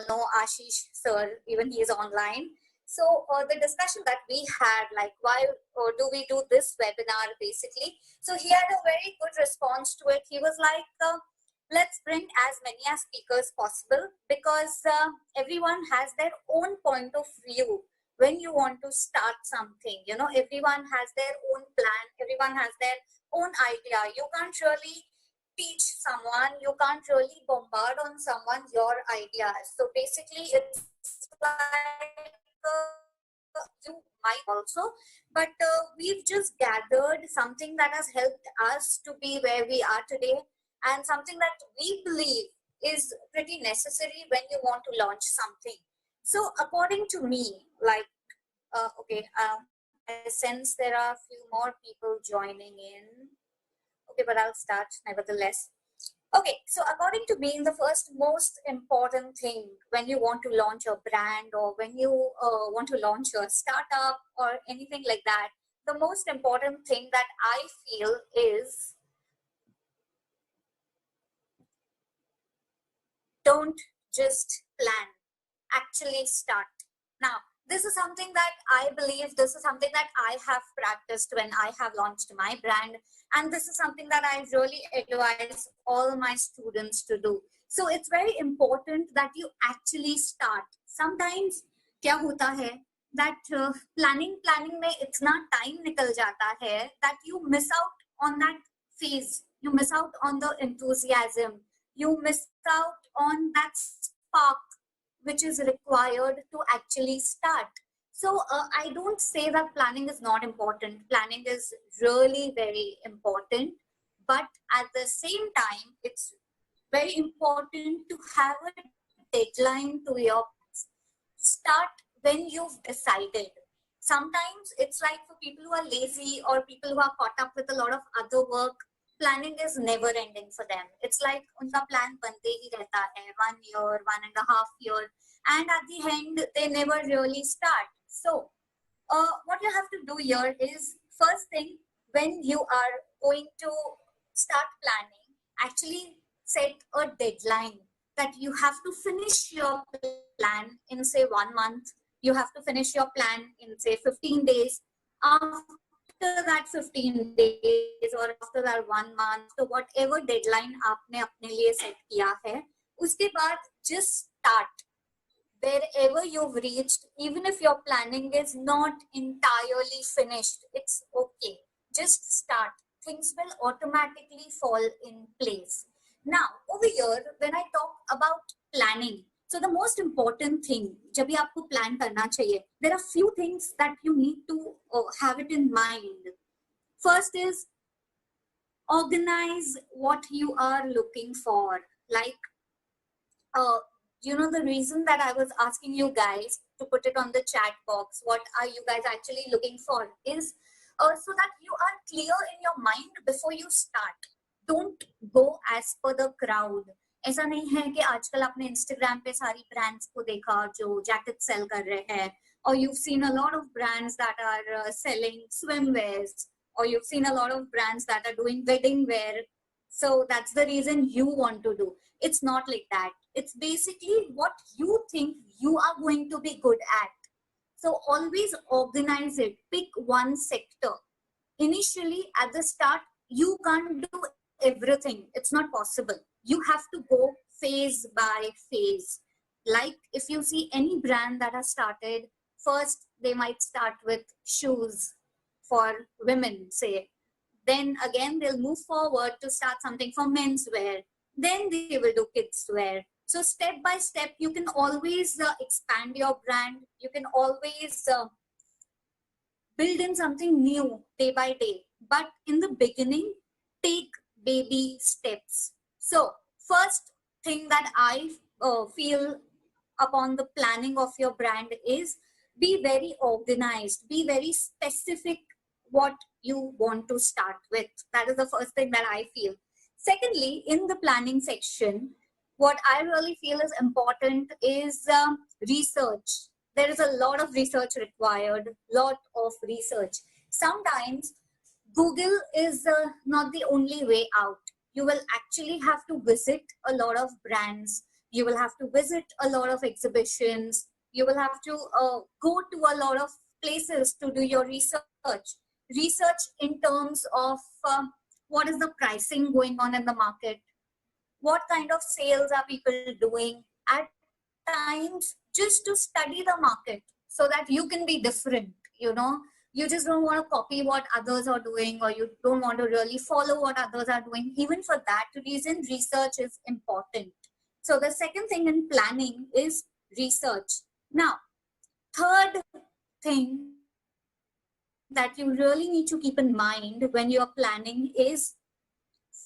know Ashish sir, even he is online. So the discussion that we had, like why do we do this webinar basically? So he had a very good response to it. He was like, let's bring as many as speakers possible because everyone has their own point of view when you want to start something. You know, everyone has their own plan, everyone has their own idea. You can't really teach someone, you can't really bombard on someone your ideas. So basically it's like you might also, but we've just gathered something that has helped us to be where we are today, and something that we believe is pretty necessary when you want to launch something. So according to me, like I sense there are a few more people joining in. Okay, but I'll start nevertheless. Okay, so according to me, the first most important thing when you want to launch a brand or when you want to launch a startup or anything like that, the most important thing that I feel is don't just plan, actually start. Now, this is something that I believe, this is something that I have practiced when I have launched my brand. And this is something that I really advise all my students to do. So it's very important that you actually start. Sometimes क्या होता है that planning में इतना time निकल जाता है that you miss out on that phase. You miss out on the enthusiasm. You miss out on that spark which is required to actually start. So I don't say that planning is not important. Planning is really very important. But at the same time, it's very important to have a deadline to your start when you've decided. Sometimes it's like for people who are lazy or people who are caught up with a lot of other work, planning is never ending for them. It's like unka plan bante hi rehta hai, 1 year, 1.5 year, and at the end they never really start. So what you have to do here is, first thing, when you are going to start planning, actually set a deadline that you have to finish your plan in say 1 month. You have to finish your plan in say 15 days. After that 15 days or after that 1 month, so whatever deadline आपने अपने लिए set किया है, उसके बाद just start. Wherever you've reached, even if your planning is not entirely finished, it's okay. Just start. Things will automatically fall in place. Now, over here, when I talk about planning, so the most important thing, जब भी आपको plan करना चाहिए, there are few things that you need to have it in mind. First is organize what you are looking for. Like, you know, the reason that I was asking you guys to put it on the chat box, what are you guys actually looking for, is so that you are clear in your mind before you start. Don't go as per the crowd. ऐसा नहीं है कि आजकल आपने Instagram पे सारी brands को देखा जो jacket sell कर रहे हैं, or you've seen a lot of brands that are selling swimwears, or you've seen a lot of brands that are doing wedding wear. So that's the reason you want to do. It's not like that. It's basically what you think you are going to be good at. So always organize it. Pick one sector. Initially, at the start, you can't do everything. It's not possible. You have to go phase by phase. Like if you see any brand that has started, first they might start with shoes for women, say. Then again, they'll move forward to start something for menswear. Then they will do kids wear. So step by step, you can always expand your brand. You can always build in something new day by day. But in the beginning, take baby steps. So first thing that I feel upon the planning of your brand is be very organized, be very specific what you want to start with. That is the first thing that I feel. Secondly, in the planning section, what I really feel is important is research. There is a lot of research required, lot of research. Sometimes Google is not the only way out. You will actually have to visit a lot of brands. You will have to visit a lot of exhibitions. You will have to go to a lot of places to do your research. Research in terms of what is the pricing going on in the market, what kind of sales are people doing at times, just to study the market so that you can be different. You just don't want to copy what others are doing, or you don't want to really follow what others are doing. Even for that reason, research is important. So the second thing in planning is research. Now, third thing that you really need to keep in mind when you are planning is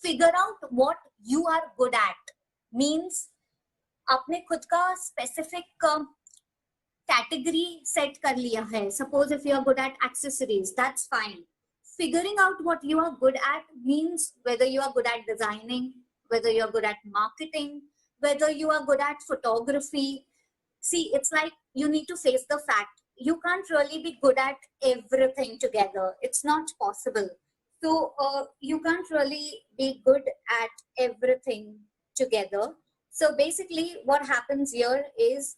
figure out what you are good at. Means आपने खुद का specific category set कर लिया है. Suppose if you are good at accessories, that's fine. Figuring out what you are good at means whether you are good at designing, whether you are good at marketing, whether you are good at photography. See, it's like you need to face the fact you can't really be good at everything together. It's not possible. So you can't really be good at everything together. So basically what happens here is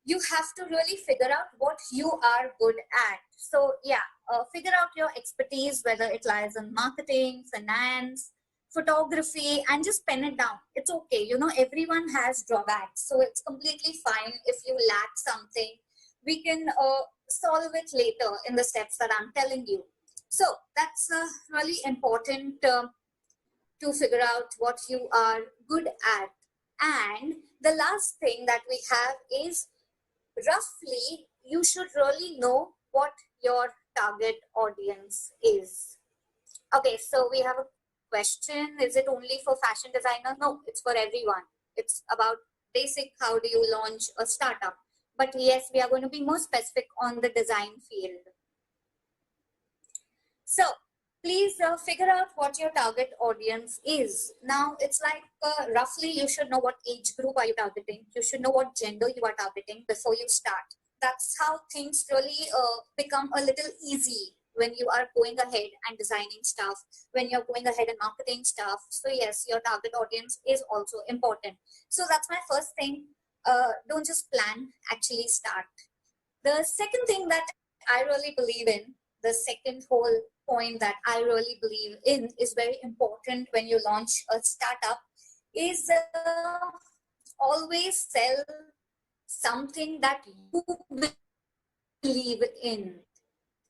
you have to really figure out what you are good at. So yeah, figure out your expertise, whether it lies in marketing, finance, photography, and just pen it down. It's okay. Everyone has drawbacks. So it's completely fine if you lack something. We can solve it later in the steps that I'm telling you. So that's really important to figure out what you are good at. And the last thing that we have is roughly you should really know what your target audience is. Okay, so we have a question. Is it only for fashion designer? No, it's for everyone. It's about basic how do you launch a startup. But yes, we are going to be more specific on the design field. So please figure out what your target audience is. Now it's like roughly you should know what age group are you targeting. You should know what gender you are targeting before you start. That's how things really become a little easy when you are going ahead and designing stuff, when you're going ahead and marketing stuff. So yes, your target audience is also important. So that's my first thing. Don't just plan, actually start. The second thing that I really believe in, the second whole point that I really believe in is very important when you launch a startup is always sell something that you believe in.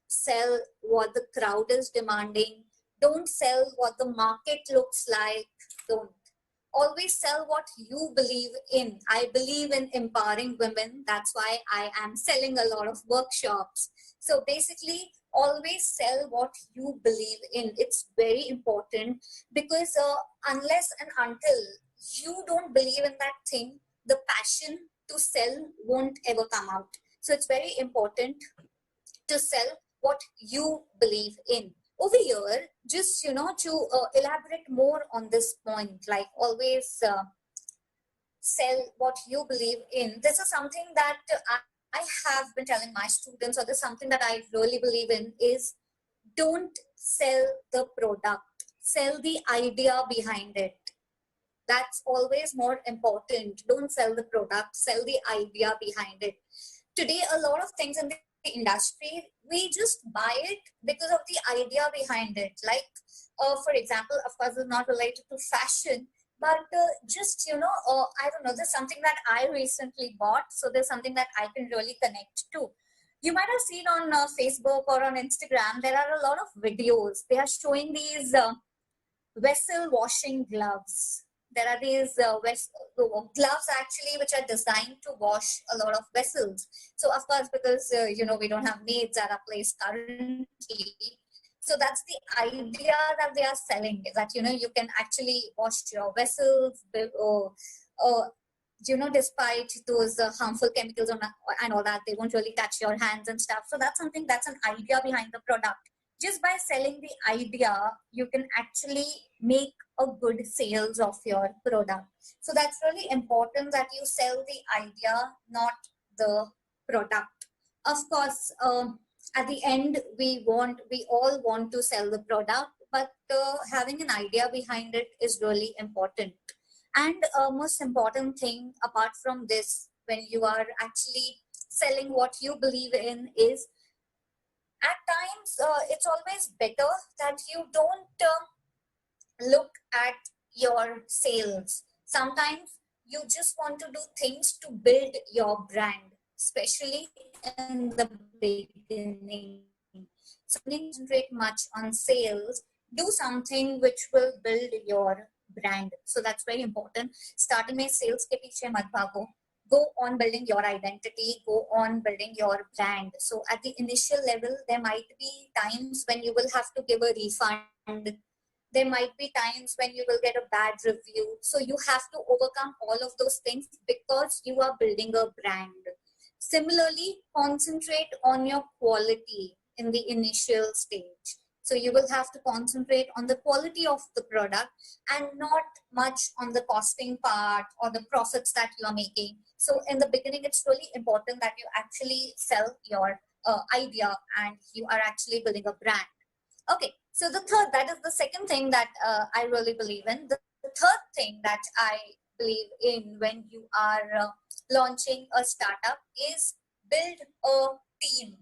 Sell what the crowd is demanding. Don't sell what the market looks like. Don't. Always sell what you believe in. I believe in empowering women. That's why I am selling a lot of workshops. So basically, always sell what you believe in. It's very important because unless and until you don't believe in that thing, the passion to sell won't ever come out. So it's very important to sell what you believe in. Over here, just to elaborate more on this point, like always sell what you believe in. This is something that I have been telling my students, or this is something that I really believe in, is don't sell the product, sell the idea behind it. That's always more important. Don't sell the product, sell the idea behind it. Today, a lot of things in the industry, we just buy it because of the idea behind it. Like, for example, of course, it's not related to fashion, but just, I don't know, there's something that I recently bought. So there's something that I can really connect to. You might have seen on Facebook or on Instagram, there are a lot of videos. They are showing these vessel washing gloves. There are these gloves actually which are designed to wash a lot of vessels. So of course, because we don't have maids at our place currently, so that's the idea that they are selling, is that you can actually wash your vessels, despite those harmful chemicals and all that, they won't really touch your hands and stuff. So that's something, that's an idea behind the product. Just by selling the idea, you can actually make a good sales of your product. So that's really important, that you sell the idea, not the product. Of course, at the end, we all want to sell the product, but having an idea behind it is really important. And most important thing apart from this, when you are actually selling what you believe in, is at times it's always better that you don't look at your sales. Sometimes you just want to do things to build your brand, especially in the beginning. So concentrate much on sales. Do something which will build your brand. So that's very important. Starting में sales के पीछे मत भागो. Go on building your identity. Go on building your brand. So at the initial level, there might be times when you will have to give a refund. There might be times when you will get a bad review. So you have to overcome all of those things because you are building a brand. Similarly, concentrate on your quality in the initial stage. So you will have to concentrate on the quality of the product and not much on the costing part or the profits that you are making. So in the beginning, it's really important that you actually sell your idea and you are actually building a brand. Okay, so that is the second thing that I really believe in. The third thing that I believe in when you are launching a startup is build a team.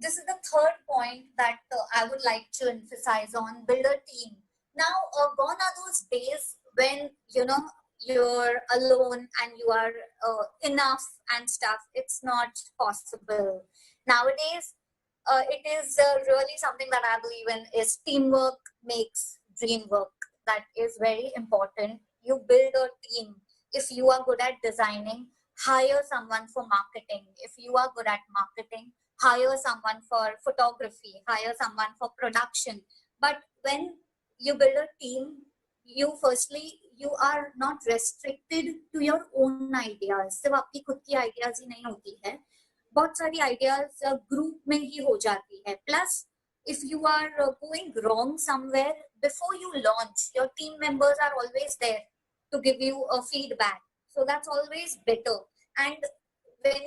This is the third point that I would like to emphasize on: build a team. Now, gone are those days when you're alone and you are enough and stuff. It's not possible nowadays. It is really something that I believe in is teamwork makes dream work. That is very important. You build a team. If you are good at designing, hire someone for marketing. If you are good at marketing, hire someone for photography, hire someone for production. But when you build a team, you are not restricted to your own ideas. सिर्फ आपकी खुद की ideas ही नहीं होती है, बहुत सारी ideas group में ही हो जाती है. Plus if you are going wrong somewhere, before you launch, your team members are always there to give you a feedback. So that's always better. And when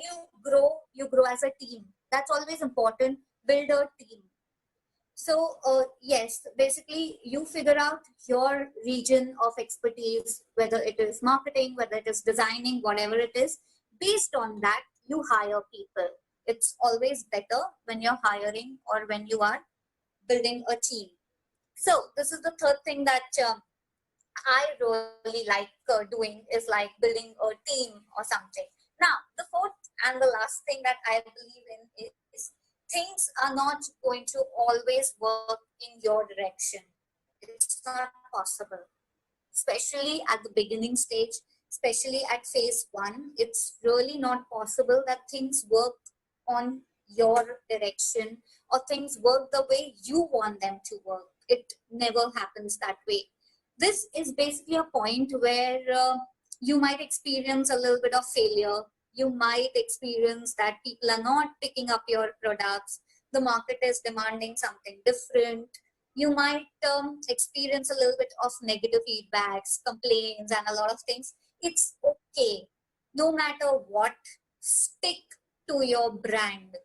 you grow as a team. That's always important. Build a team. So yes, basically you figure out your region of expertise, whether it is marketing, whether it is designing, whatever it is. Based on that, you hire people. It's always better when you're hiring or when you are building a team. So this is the third thing that I really like doing, is like building a team or something. Now, the fourth and the last thing that I believe in is things are not going to always work in your direction. It's not possible, especially at the beginning stage, especially at phase one. It's really not possible that things work on your direction or things work the way you want them to work. It never happens that way. This is basically a point where you might experience a little bit of failure. You might experience that people are not picking up your products. The market is demanding something different. You might experience a little bit of negative feedbacks, complaints, and a lot of things. It's okay. No matter what, stick to your brand.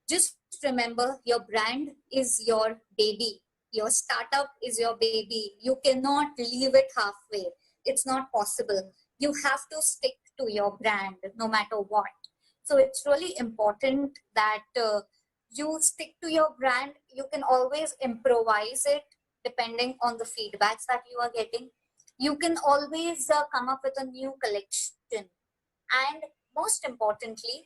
Just remember, your brand is your baby. Your startup is your baby. You cannot leave it halfway. It's not possible. You have to stick to your brand no matter what. So it's really important that you stick to your brand. You can always improvise it depending on the feedbacks that you are getting. You can always come up with a new collection. And most importantly,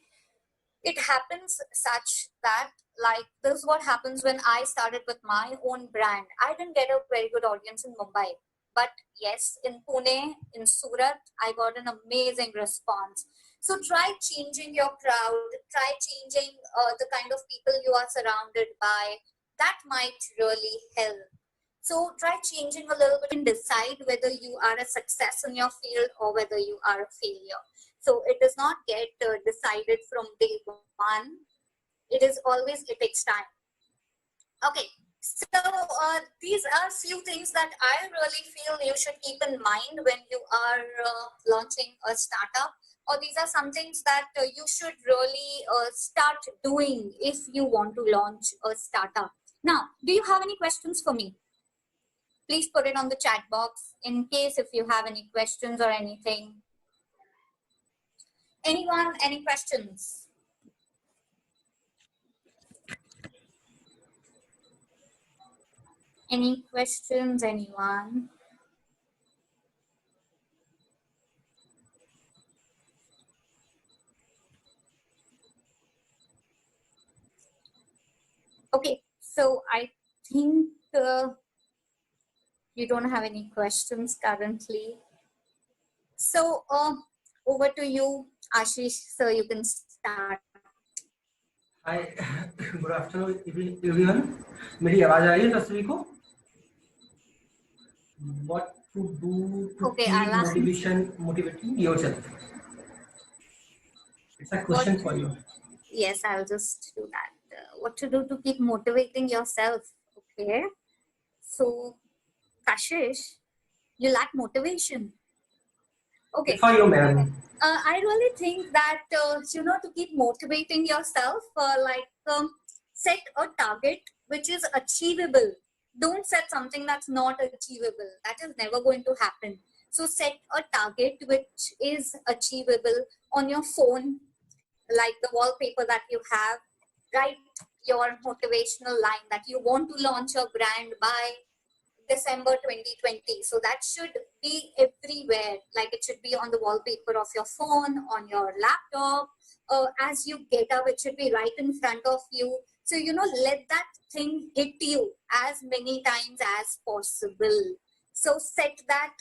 it happens such that, like, this is what happens when I started with my own brand. I didn't get a very good audience in Mumbai. But yes, in Pune, in Surat, I got an amazing response. So try changing your crowd, try changing the kind of people you are surrounded by. That might really help. So try changing a little bit and decide whether you are a success in your field or whether you are a failure. So it does not get decided from day one. It takes time. Okay, so these are few things that I really feel you should keep in mind when you are launching a startup, or these are some things that you should really start doing if you want to launch a startup. Now, do you have any questions for me? please put it on the chat box in case if you have any questions or anything. Anyone, any questions? Any questions, anyone? Okay, so I think you don't have any questions currently. So over to you, Ashish, so you can start. Hi, good afternoon everyone. मेरी आवाज आ रही है सभी को? What to do to keep motivating yourself? It's a question for you. Yes, I'll just do that. What to do to keep motivating yourself? Okay. So, Kashish, you lack motivation. Okay. It's for you, ma'am. I really think that, to keep motivating yourself, set a target which is achievable. Don't set something that's not achievable. That is never going to happen. So set a target which is achievable on your phone, like the wallpaper that you have. Write your motivational line that you want to launch your brand by December 2020. So that should be everywhere. Like it should be on the wallpaper of your phone, on your laptop. As you get up, it should be right in front of you. So, let that thing hit you as many times as possible. So set that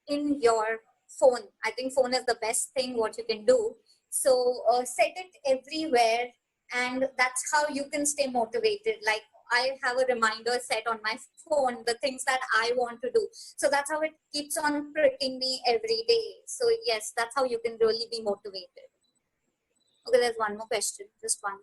in your phone. I think phone is the best thing what you can do. So set it everywhere, and that's how you can stay motivated. Like I have a reminder set on my phone, the things that I want to do. So that's how it keeps on pricking me every day. So yes, that's how you can really be motivated. Okay, there's one more question. Just one.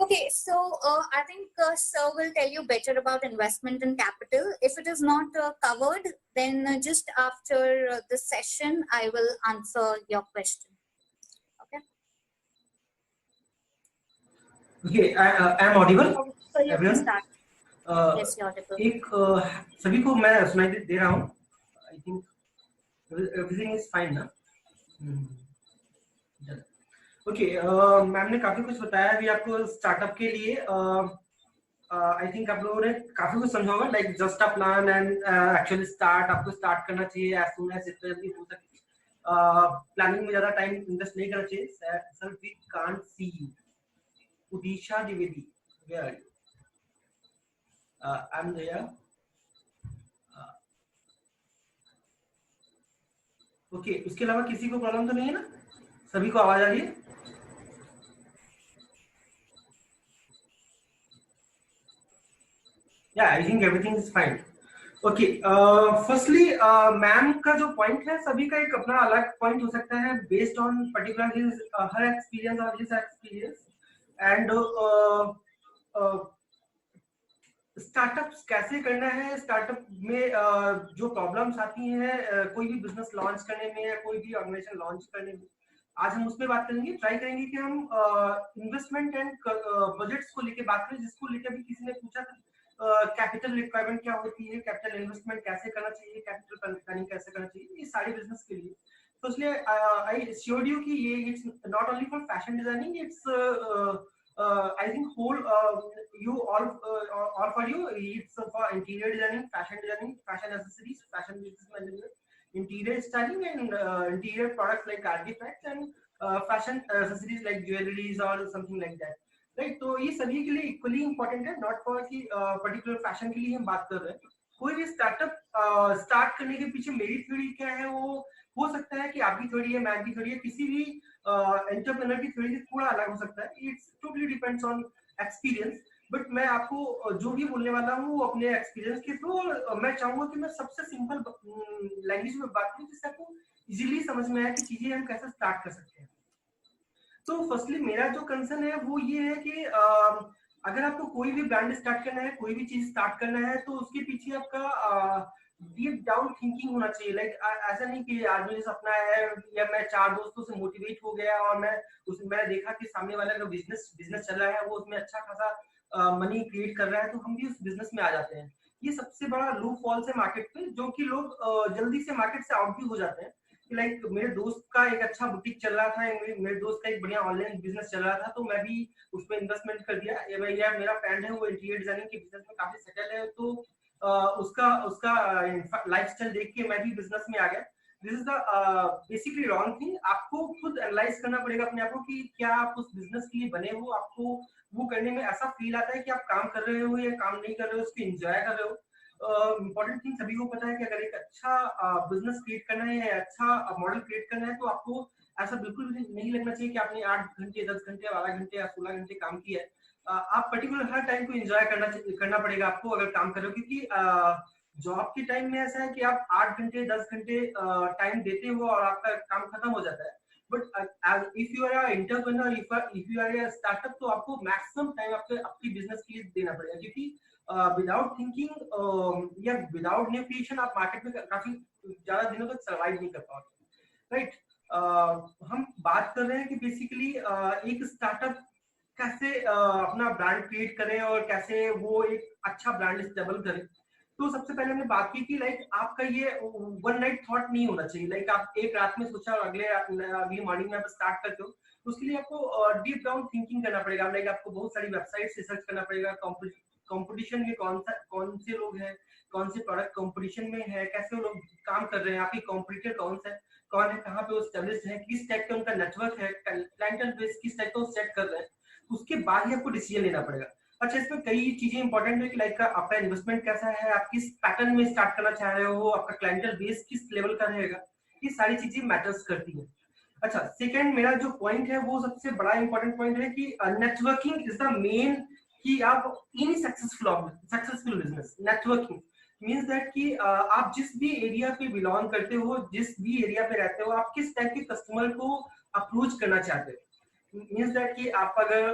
Okay, so I think Sir will tell you better about investment and capital. If it is not covered, then just after the session, I will answer your question. Okay. Okay, I am audible. Okay, so you everyone? Can start. Yes, you're audible. एक सभी को मैं सुनाई दे रहा हूँ. I think everything is fine ना? Okay, ma'am ने काफी कुछ बताया अभी आपको स्टार्टअप के लिए. आई थिंक आप लोगों ने काफी कुछ समझा होगा, like just a plan and actually start. आपको स्टार्ट करना चाहिए एज सून एज जितना जल्दी हो सके. प्लानिंग में ज्यादा टाइम इन्वेस्ट नहीं करना चाहिए. Sir we can't see you. Udisha Dwivedi, where are you? I am there. Okay, उसके अलावा किसी को प्रॉब्लम तो नहीं है ना? सभी को आवाज आ रही है? Yeah, I think everything is fine. Okay, firstly, ma'am का जो पॉइंट है, सभी का एक अपना अलग पॉइंट हो सकता है based on particular his her experience और हिज एक्सपीरियंस. एंड स्टार्टअप्स कैसे करना है. स्टार्टअप में जो प्रॉब्लम्स आती हैं कोई भी बिजनेस लॉन्च करने में या कोई भी ऑर्गेनाइजेशन लॉन्च करने में, आज हम उसमें बात करेंगे. ट्राई करेंगे कि हम इन्वेस्टमेंट एंड बजट्स को लेके बात करें, जिसको लेके भी किसी ने पूछा था कैपिटल रिक्वायरमेंट क्या होती है, कैपिटल इन्वेस्टमेंट कैसे करना चाहिए, कैपिटल प्लानिंग कैसे करना चाहिए, ये सारे बिजनेस के लिए. तो इसलिए आई एश्योर्ड यू कि ये it's not only for fashion designing, it's I think whole you all for you. It's for interior designing, fashion accessories, fashion business management, interior styling, and interior products like artifacts and fashion accessories like jewelries or something like that. Right? तो ये सभी के लिए equally important है, not for कि particular fashion के लिए हम बात कर रहे हैं. कोई भी स्टार्टअप स्टार्ट करने के पीछे मेरी थ्योरी क्या है, वो हो सकता है कि आपकी थ्योरी है, मैम की थ्योरी है, किसी भी एंटरप्रेन्योर की थ्योरी से थोड़ा अलग हो सकता है. It's totally depends on experience. But मैं आपको जो भी बोलने वाला हूँ वो अपने एक्सपीरियंस के थ्रू, मैं चाहूंगा कि मैं सबसे सिंपल लैंग्वेज में बात करूँ जिससे आपको इजीली समझ में आए कि चीजें हम कैसे स्टार्ट कर सकते हैं. तो फर्स्टली मेरा जो कंसर्न है वो ये है कि अगर आपको कोई भी ब्रांड स्टार्ट करना है, कोई भी चीज स्टार्ट करना है, तो उसके पीछे आपका डीप डाउन थिंकिंग होना चाहिए। लाइक ऐसा नहीं कि आज मुझे सपना है या मैं 4 दोस्तों से मोटिवेट हो गया और मैंने देखा कि सामने वाला का बिजनेस चल रहा है, वो उसमें अच्छा खासा मनी क्रिएट कर रहा है, तो हम भी उस बिजनेस में आ जाते हैं। ये सबसे बड़ा लूप फॉल्स है मार्केट पे, जो कि लोग जल्दी से मार्केट से आउट भी हो जाते हैं। लाइक मेरे दोस्त का एक अच्छा बुटीक चल रहा था, मेरे दोस्त का एक बढ़िया ऑनलाइन बिजनेस चल रहा था, तो मैं भी उसमें इन्वेस्टमेंट कर दिया। या मेरा फ्रेंड है वो इंटीरियर डिजाइनिंग के बिजनेस में काफी सेटल है, तो उसका उसका लाइफस्टाइल देख के मैं भी बिजनेस में आ गया। This is the basically wrong thing. आपको खुद एनालाइज करना पड़ेगा अपने आप को कि क्या आप उस बिजनेस के लिए बने हो, आपको वो करने में ऐसा फील आता है कि आप काम कर रहे हो या काम नहीं कर रहे हो, उसको एंजॉय कर रहे हो। इंपॉर्टेंट थिंग सभी को पता है कि अगर एक अच्छा बिजनेस क्रिएट करना है या अच्छा मॉडल क्रिएट करना है, तो आपको ऐसा बिल्कुल भी नहीं लगना चाहिए कि आपने 8 घंटे 10 घंटे 12 घंटे या 16 घंटे काम किया है। आप पर्टिकुलर हर टाइम को एंजॉय करना पड़ेगा आपको अगर काम कर रहे हो, क्योंकि जॉब के टाइम में ऐसा है कि आप 8 घंटे 10 घंटे टाइम देते हो और आपका काम खत्म हो जाता है। But if you are entrepreneur, if you are a startup, तो आपको मैक्सिमम टाइम आपके बिजनेस के लिए देना पड़ेगा, क्योंकि विदाउट थिंकिंग या विदाउट न्यू क्रिएशन आप मार्केट में काफी ज्यादा दिनों तक सर्वाइव नहीं कर पाओगे। राइट। हम बात कर रहे हैं कि बेसिकली एक स्टार्टअप कैसे अपना ब्रांड क्रिएट करें और कैसे वो एक अच्छा ब्रांड स्टेबल करें। तो सबसे पहले हमने बात की कि लाइक आपका ये वन नाइट थॉट नहीं होना चाहिए। लाइक आप एक रात में सोचा और अगली मॉर्निंग में आप स्टार्ट करते हो, तो उसके लिए आपको डीप डाउन थिंकिंग करना पड़ेगा। लाइक आपको बहुत सारी वेबसाइट से सर्च करना पड़ेगा, कंपटीशन में कौन से लोग हैं, कौन से प्रोडक्ट कंपटीशन में है, कैसे वो लोग काम कर रहे हैं, आपके कॉम्पिटिटर कौन है, कहाँ पे वो एस्टेब्लिश्ड है, किस टाइप का उनका नेटवर्क है, क्लाइंटल बेस किस टाइप का वो सेट कर रहे हैं। उसके बाद ही आपको डिसीजन लेना पड़ेगा। अच्छा, इसमें कई चीजें इंपॉर्टेंट है कि लाइक आपका इन्वेस्टमेंट कैसा है, आप किस पैटर्न में स्टार्ट करना चाह रहे हो, आपका क्लाइंटल बेस किस लेवल का रहेगा, ये सारी चीजें मैटर्स करती है। अच्छा, सेकंड मेरा जो पॉइंट है वो सबसे बड़ा इंपॉर्टेंट पॉइंट है कि नेटवर्किंग इज द मेन कि आप in successful business networking means that कि आप जिस भी एरिया पे बिलोंग करते हो, जिस भी एरिया पे रहते हो, आप किस टाइप के कस्टमर को अप्रोच करना चाहते हो। मींस दैट कि आप अगर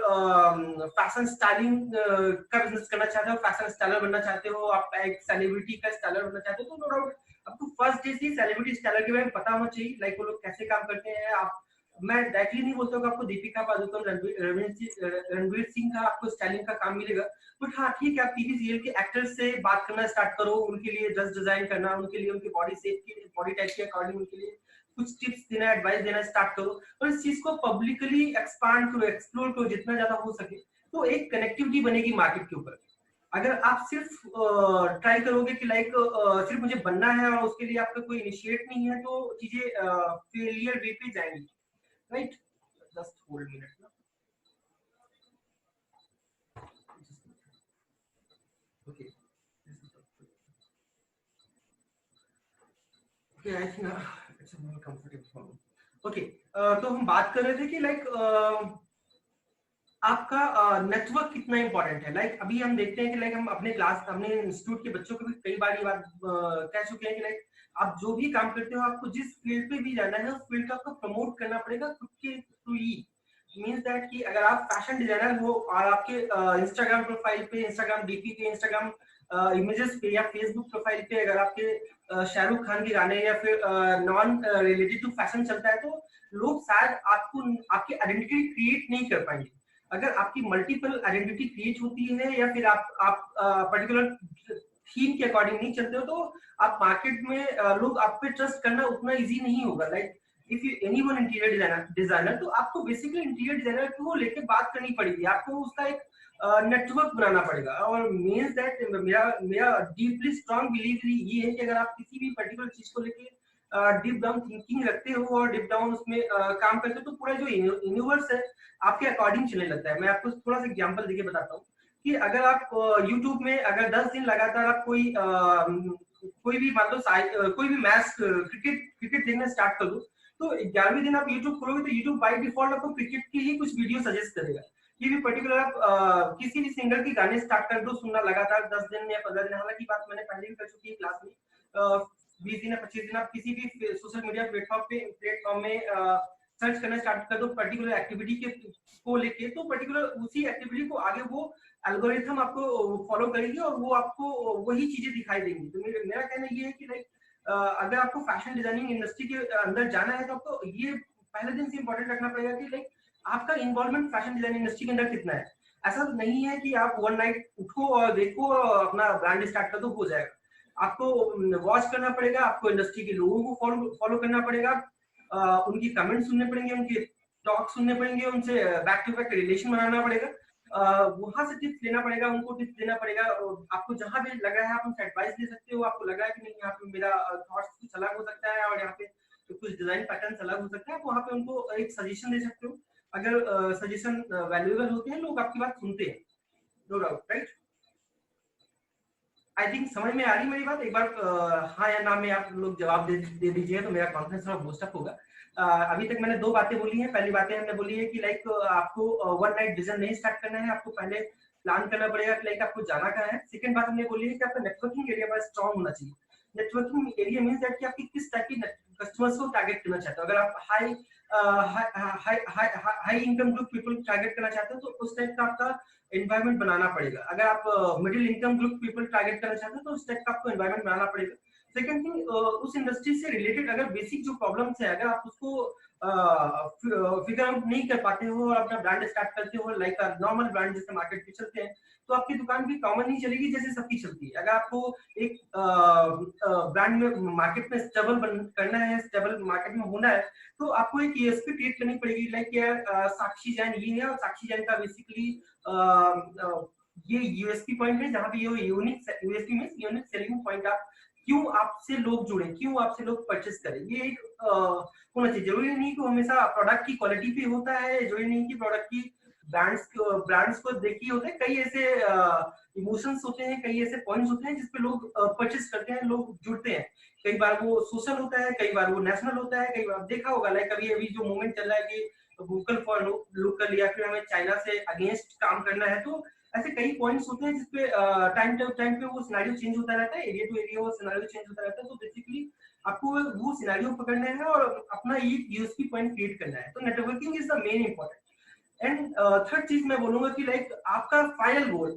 फैशन स्टाइलिंग का बिजनेस करना चाहते हो, फैशन स्टाइलर बनना चाहते हो, आप एक सेलिब्रिटी का स्टाइलर बनना चाहते हो, तो नो डाउट आपको फर्स्ट डे से सेलिब्रिटी स्टाइलर के बारे में पता होना चाहिए, लाइक वो लोग कैसे काम करते हैं। आप मैं डायरेक्टली नहीं बोलता हूँ कि आपको दीपिका पादुकोण, रणवीर सिंह का आपको स्टाइलिंग का काम मिलेगा, बट हाँ ठीक है, आप टीवी सीरियल के एक्टर्स से बात करना स्टार्ट करो, उनके लिए ड्रेस डिजाइन करना, उनके लिए उनके बॉडी शेप की बॉडी टाइप के अकॉर्डिंग उनके लिए कुछ टिप्स देना, एडवाइस देना स्टार्ट करो, और इस चीज को पब्लिकली एक्सपांड करो, एक्सप्लोर करो जितना ज्यादा हो सके, तो एक कनेक्टिविटी बनेगी मार्केट के ऊपर। अगर आप सिर्फ ट्राई करोगे कि लाइक सिर्फ मुझे बनना है और उसके लिए आपका कोई इनिशिएट नहीं है, तो चीजें फेलियर वे पे जाएंगी। राइट, जस्ट होल्ड मिनट ना। Okay okay, I think it's more comfortable for me. Okay, तो हम बात कर रहे थे कि लाइक आपका नेटवर्क कितना इंपॉर्टेंट है। लाइक अभी हम देखते हैं कि लाइक हम अपने इंस्टीट्यूट के बच्चों को भी कई बार ये बात कह चुके हैं कि लाइक आप जो भी काम करते हो, आपको जिस फील्ड पे भी जाना है, उस फील्ड का आपको प्रमोट करना पड़ेगा खुद के थ्रू ही। मींस दैट कि अगर आप फैशन डिजाइनर हो और आपके इंस्टाग्राम प्रोफाइल पे, इंस्टाग्राम डीपी पे, इंस्टाग्राम इमेजेस पे या फेसबुक प्रोफाइल पे अगर आपके शाहरुख खान के गाने या फिर नॉन रिलेटेड टू फैशन चलता है, तो लोग शायद आपको आपकी आइडेंटिटी क्रिएट नहीं कर पाएंगे। अगर आपकी मल्टीपल आइडेंटिटी क्रिएट होती है या फिर आप पर्टिकुलर थीम के अकॉर्डिंग नहीं चलते हो, तो आप मार्केट में लोग आप पे ट्रस्ट करना उतना इजी नहीं होगा। Like if you anyone interior designer, तो आपको बेसिकली इंटीरियर डिजाइनर को लेके बात करनी पड़ेगी, आपको उसका एक नेटवर्क बनाना पड़ेगा। और मींस दैट मेरा डीपली स्ट्रांग बिलीव ये है कि अगर आप किसी भी पर्टिकुलर चीज को लेके डीप डाउन थिंकिंग रखते हो और डीप डाउन उसमें काम करते हो, तो पूरा जो यूनिवर्स है आपके अकॉर्डिंग चलने लगता है। मैं आपको थोड़ा सा एग्जांपल देके बताता हूँ कि अगर आप YouTube में अगर 10 दिन लगातार आप कोई भी मान लो कोई भी मैच क्रिकेट देखना स्टार्ट कर दो, तो 11वें दिन आप YouTube खोलोगे तो YouTube बाय डिफॉल्ट आपको क्रिकेट के ही कुछ वीडियो सजेस्ट करेगा। ये भी पर्टिकुलर आप किसी भी सिंगर के गाने स्टार्ट कर दो सुनना लगातार 10 दिन या 15 दिन, हालांकि बात मैंने पहले भी कर चुकी है क्लास में। 20 दिन या 25 दिन आप किसी भी सोशल मीडिया प्लेटफॉर्म में सर्च करना स्टार्ट कर दो पर्टिकुलर एक्टिविटी के को लेके, तो पर्टिकुलर उसी एक्टिविटी को आगे वो एल्गोरिथम आपको फॉलो करेगी और वो आपको वही चीजें दिखाई देंगी। तो मेरा कहना ये है कि लाइक अगर आपको फैशन डिजाइनिंग इंडस्ट्री के अंदर जाना है तो आपको ये पहले दिन से इंपॉर्टेंट रखना पड़ेगा कि लाइक आपका इन्वॉल्वमेंट फैशन डिजाइनिंग इंडस्ट्री के अंदर कितना है। ऐसा तो नहीं है कि आप वन नाइट उठो और देखो और अपना ब्रांड स्टार्ट कर दो, हो जाएगा। आपको वॉच करना पड़ेगा, आपको इंडस्ट्री के लोगों को फॉलो करना पड़ेगा, उनकी कमेंट सुनने पड़ेंगे, उनके टॉक सुनने पड़ेंगे, उनसे बैक टू बैक रिलेशन बनाना पड़ेगा, वहां से टिप्स लेना पड़ेगा, उनको टिप्स देना पड़ेगा। आपको जहां भी लग रहा है आप उनसे एडवाइस ले सकते हो, आपको लग रहा है कि नहीं यहाँ पे मेरा थॉट्स कुछ अलग हो सकता है और यहाँ पे तो कुछ डिजाइन पैटर्न अलग हो सकता है, आप वहाँ पे उनको एक सजेशन दे सकते हो। अगर सजेशन वैल्यूएबल होते हैं, लोग आपकी बात सुनते हैं, no doubt, right. I think समझ में आ रही मेरी बात। एक बार हाँ या ना में आप लोग जवाब दे दीजिए तो मेरा कॉन्फिडेंस थोड़ा बूस्ट अप होगा। अभी तक मैंने 2 बातें बोली हैं। पहली बातें हमने बोली है कि लाइक आपको वन नाइट विजन नहीं स्टार्ट करना है, आपको पहले प्लान करना पड़ेगा कि लाइक आपको जाना कहाँ है। सेकंड बात हमने बोली है कि आपका नेटवर्किंग एरिया बड़ा स्ट्रॉन्ग होना चाहिए। नेटवर्किंग एरिया मींस दैट कि आपकी किस टाइप की कस्टमर्स को टारगेट करना चाहते हो। अगर आप high income group people target करना चाहते हो तो उस टाइप का आपका एनवायरनमेंट बनाना पड़ेगा। अगर आप middle income group people target करना चाहते हो तो उस टाइप का आपको एनवायरनमेंट बनाना पड़ेगा। सेकंड थिंग, उस इंडस्ट्री से रिलेटेड अगर बेसिक जो प्रॉब्लम्स है अगर आप उसको फिगर आउट नहीं कर पाते हो और अपना ब्रांड स्टार्ट करते हो लाइक नॉर्मल ब्रांड जैसे मार्केट में चलते हैं, तो आपकी दुकान भी कॉमन नहीं चलेगी जैसे सबकी चलती है। अगर आपको एक ब्रांड में मार्केट में स्टेबल करना है, स्टेबल मार्केट में होना है, तो आपको एक यूएसपी क्रिएट करनी पड़ेगी। लाइक यार साक्षी जैन ये है और साक्षी जैन का बेसिकली ये यूएसपी पॉइंट है जहां पे ये unique USP means unique selling point. आप क्यों आपसे लोग जुड़े, क्यों आपसे लोग परचेस करें, ये एक होना चाहिए। जरूरी नहीं कि हमेशा प्रोडक्ट की क्वालिटी पे होता है, जरूरी नहीं कि प्रोडक्ट की ब्रांड्स को देखिए होते हैं। कई ऐसे इमोशंस होते हैं, कई ऐसे पॉइंट्स होते हैं जिसपे लोग परचेस करते हैं, लोग जुड़ते हैं। कई बार वो सोशल होता है, कई बार वो नेशनल होता है। कई बार देखा होगा लाइक अभी जो मूवमेंट चल रहा है कि वोकल फॉर लोकल या फिर हमें चाइना से अगेंस्ट काम करना है, तो ऐसे कई पॉइंट्स होते हैं जिसपे टाइम पे वो सिनेरियो चेंज होता रहता है, एरिया टू एरिया वो सिनेरियो चेंज होता रहता है। तो बेसिकली आपको वो सिनेरियो पकड़ना है और अपना ये यूएसपी पॉइंट क्रिएट करना है। तो networking is the main important. And third चीज मैं बोलूंगा कि लाइक आपका फाइनल गोल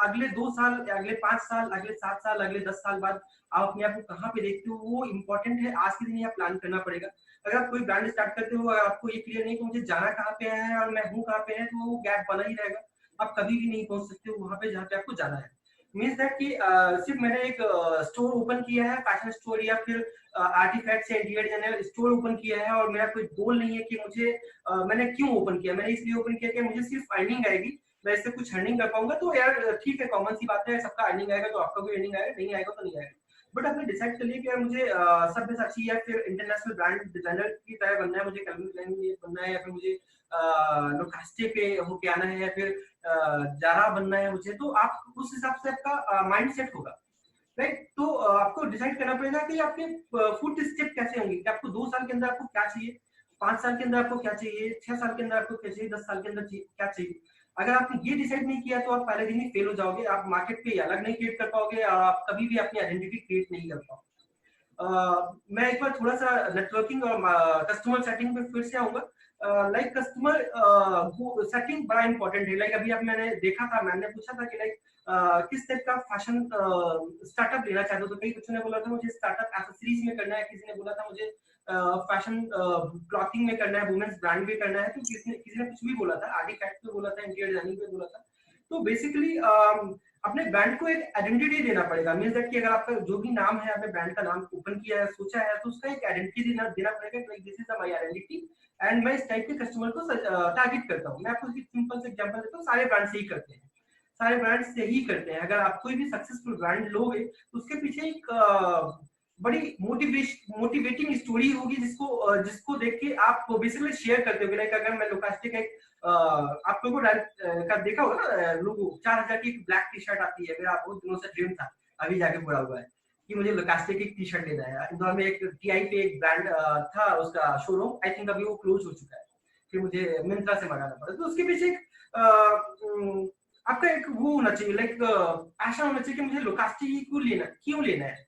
अगले 2 साल, अगले 5 साल, अगले 7 साल, अगले 10 साल बाद आप अपने आप को कहाँ पे देखते हो, वो इंपॉर्टेंट है। आज के दिन ही आप प्लान करना पड़ेगा। अगर आप कोई ब्रांड स्टार्ट करते हो और आपको ये क्लियर नहीं कि मुझे जाना कहाँ पे है और मैं हूँ कहाँ पे है, तो वो गैप बना ही रहेगा। आप कभी भी नहीं पहुंच सकते हो वहां पे जहाँ पे आपको जाना है। मीन्स दैट कि सिर्फ मैंने एक स्टोर ओपन किया है, फैशन स्टोर या फिर आर्टिफैक्ट्स या इंटीरियर डिजाइनर स्टोर ओपन किया है और मेरा कोई गोल नहीं है कि मुझे मैंने क्यों ओपन किया। मैंने इसलिए ओपन किया कि मुझे सिर्फ अर्निंग आएगी, मैं इससे कुछ अर्निंग कर पाऊंगा। तो यार ठीक है, कॉमन सी बात है, सबका अर्निंग आएगा तो आपका भी अर्निंग आएगा, नहीं आएगा तो नहीं आएगा। बट आपने डिसाइड कर लिया कि यार मुझे सब्यसाची या फिर इंटरनेशनल ब्रांड डिजाइनर की तरह बनना है, मुझे कैल्विन क्लाइन बनना है, या फिर मुझे लोकास्टे पे होके आना है, या फिर जारा बनना है मुझे, तो आप उस हिसाब से आपका माइंड सेट होगा, राइट। तो आपको डिसाइड करना पड़ेगा कि आपके फुट स्टेप कैसे होंगे, कि आपको 2 साल के अंदर आपको क्या चाहिए, 5 साल के अंदर आपको क्या चाहिए, 6 साल के अंदर आपको क्या चाहिए, 10 साल के अंदर क्या चाहिए। अगर आपने ये डिसाइड नहीं किया तो आप पहले दिन ही फेल हो जाओगे, आप मार्केट पे अलग नहीं क्रिएट कर पाओगे और आप कभी भी अपनी आइडेंटिटी क्रिएट नहीं कर पाओगे। मैं एक बार थोड़ा सा नेटवर्किंग और कस्टमर सेटिंग पे फिर से आऊंगा। लाइक कस्टमर सेटिंग बड़ा इंपॉर्टेंट है। लाइक अभी अब मैंने देखा था, मैंने पूछा था कि लाइक किस टाइप का फैशन स्टार्टअप लेना चाहते हो, तो कई बच्चों ने बोला था मुझे स्टार्टअप एक्सेसरीज में करना है, किसी ने बोला था मुझे फैशन क्लॉथिंग में करना है, वुमेन्स ब्रांड में करना है, तो किसी ने कुछ भी बोला था, आर्टिफैक्ट पे बोला था, इंटीरियर डिजाइनिंग पे बोला था। तो बेसिकली अपने ब्रांड को एक आइडेंटिटी देना पड़ेगा। मींस दैट कि अगर आपका जो भी नाम है, आपने ब्रांड का नाम ओपन किया है, सोचा है, तो उसका एक आइडेंटिटी देना पड़ेगा। Like this is my identity and मैं इस टाइप के कस्टमर को टारगेट करता हूँ। मैं आपको सिंपल से एग्जांपल देता हूँ, सारे ब्रांड से ही करते हैं, सारे ब्रांड से ही करते हैं। अगर आप कोई भी सक्सेसफुल ब्रांड लोगे तो उसके पीछे एक बड़ी मोटिवेटिंग स्टोरी होगी जिसको देख के आप बेसिकली शेयर करते हो। लाइक अगर मैं लोकास्टे का एक आप लोगों का देखा होगा ना, लोगो 4000 की ब्लैक टी शर्ट आती है, मेरा बहुत दिनों से ड्रीम था, अभी जाके पूरा हुआ है कि मुझे लोकास्टे की टी शर्ट लेना है। इंदौर में एक टीआई पे एक ब्रांड था, उसका शोरूम, आई थिंक अभी वो क्लोज हो चुका है, फिर मुझे मिंत्रा से मंगाना पड़ा। तो उसके पीछे आपका एक वो होना चाहिए, लाइक आशा होना चाहिए कि मुझे लोकास्टे को क्यों लेना है।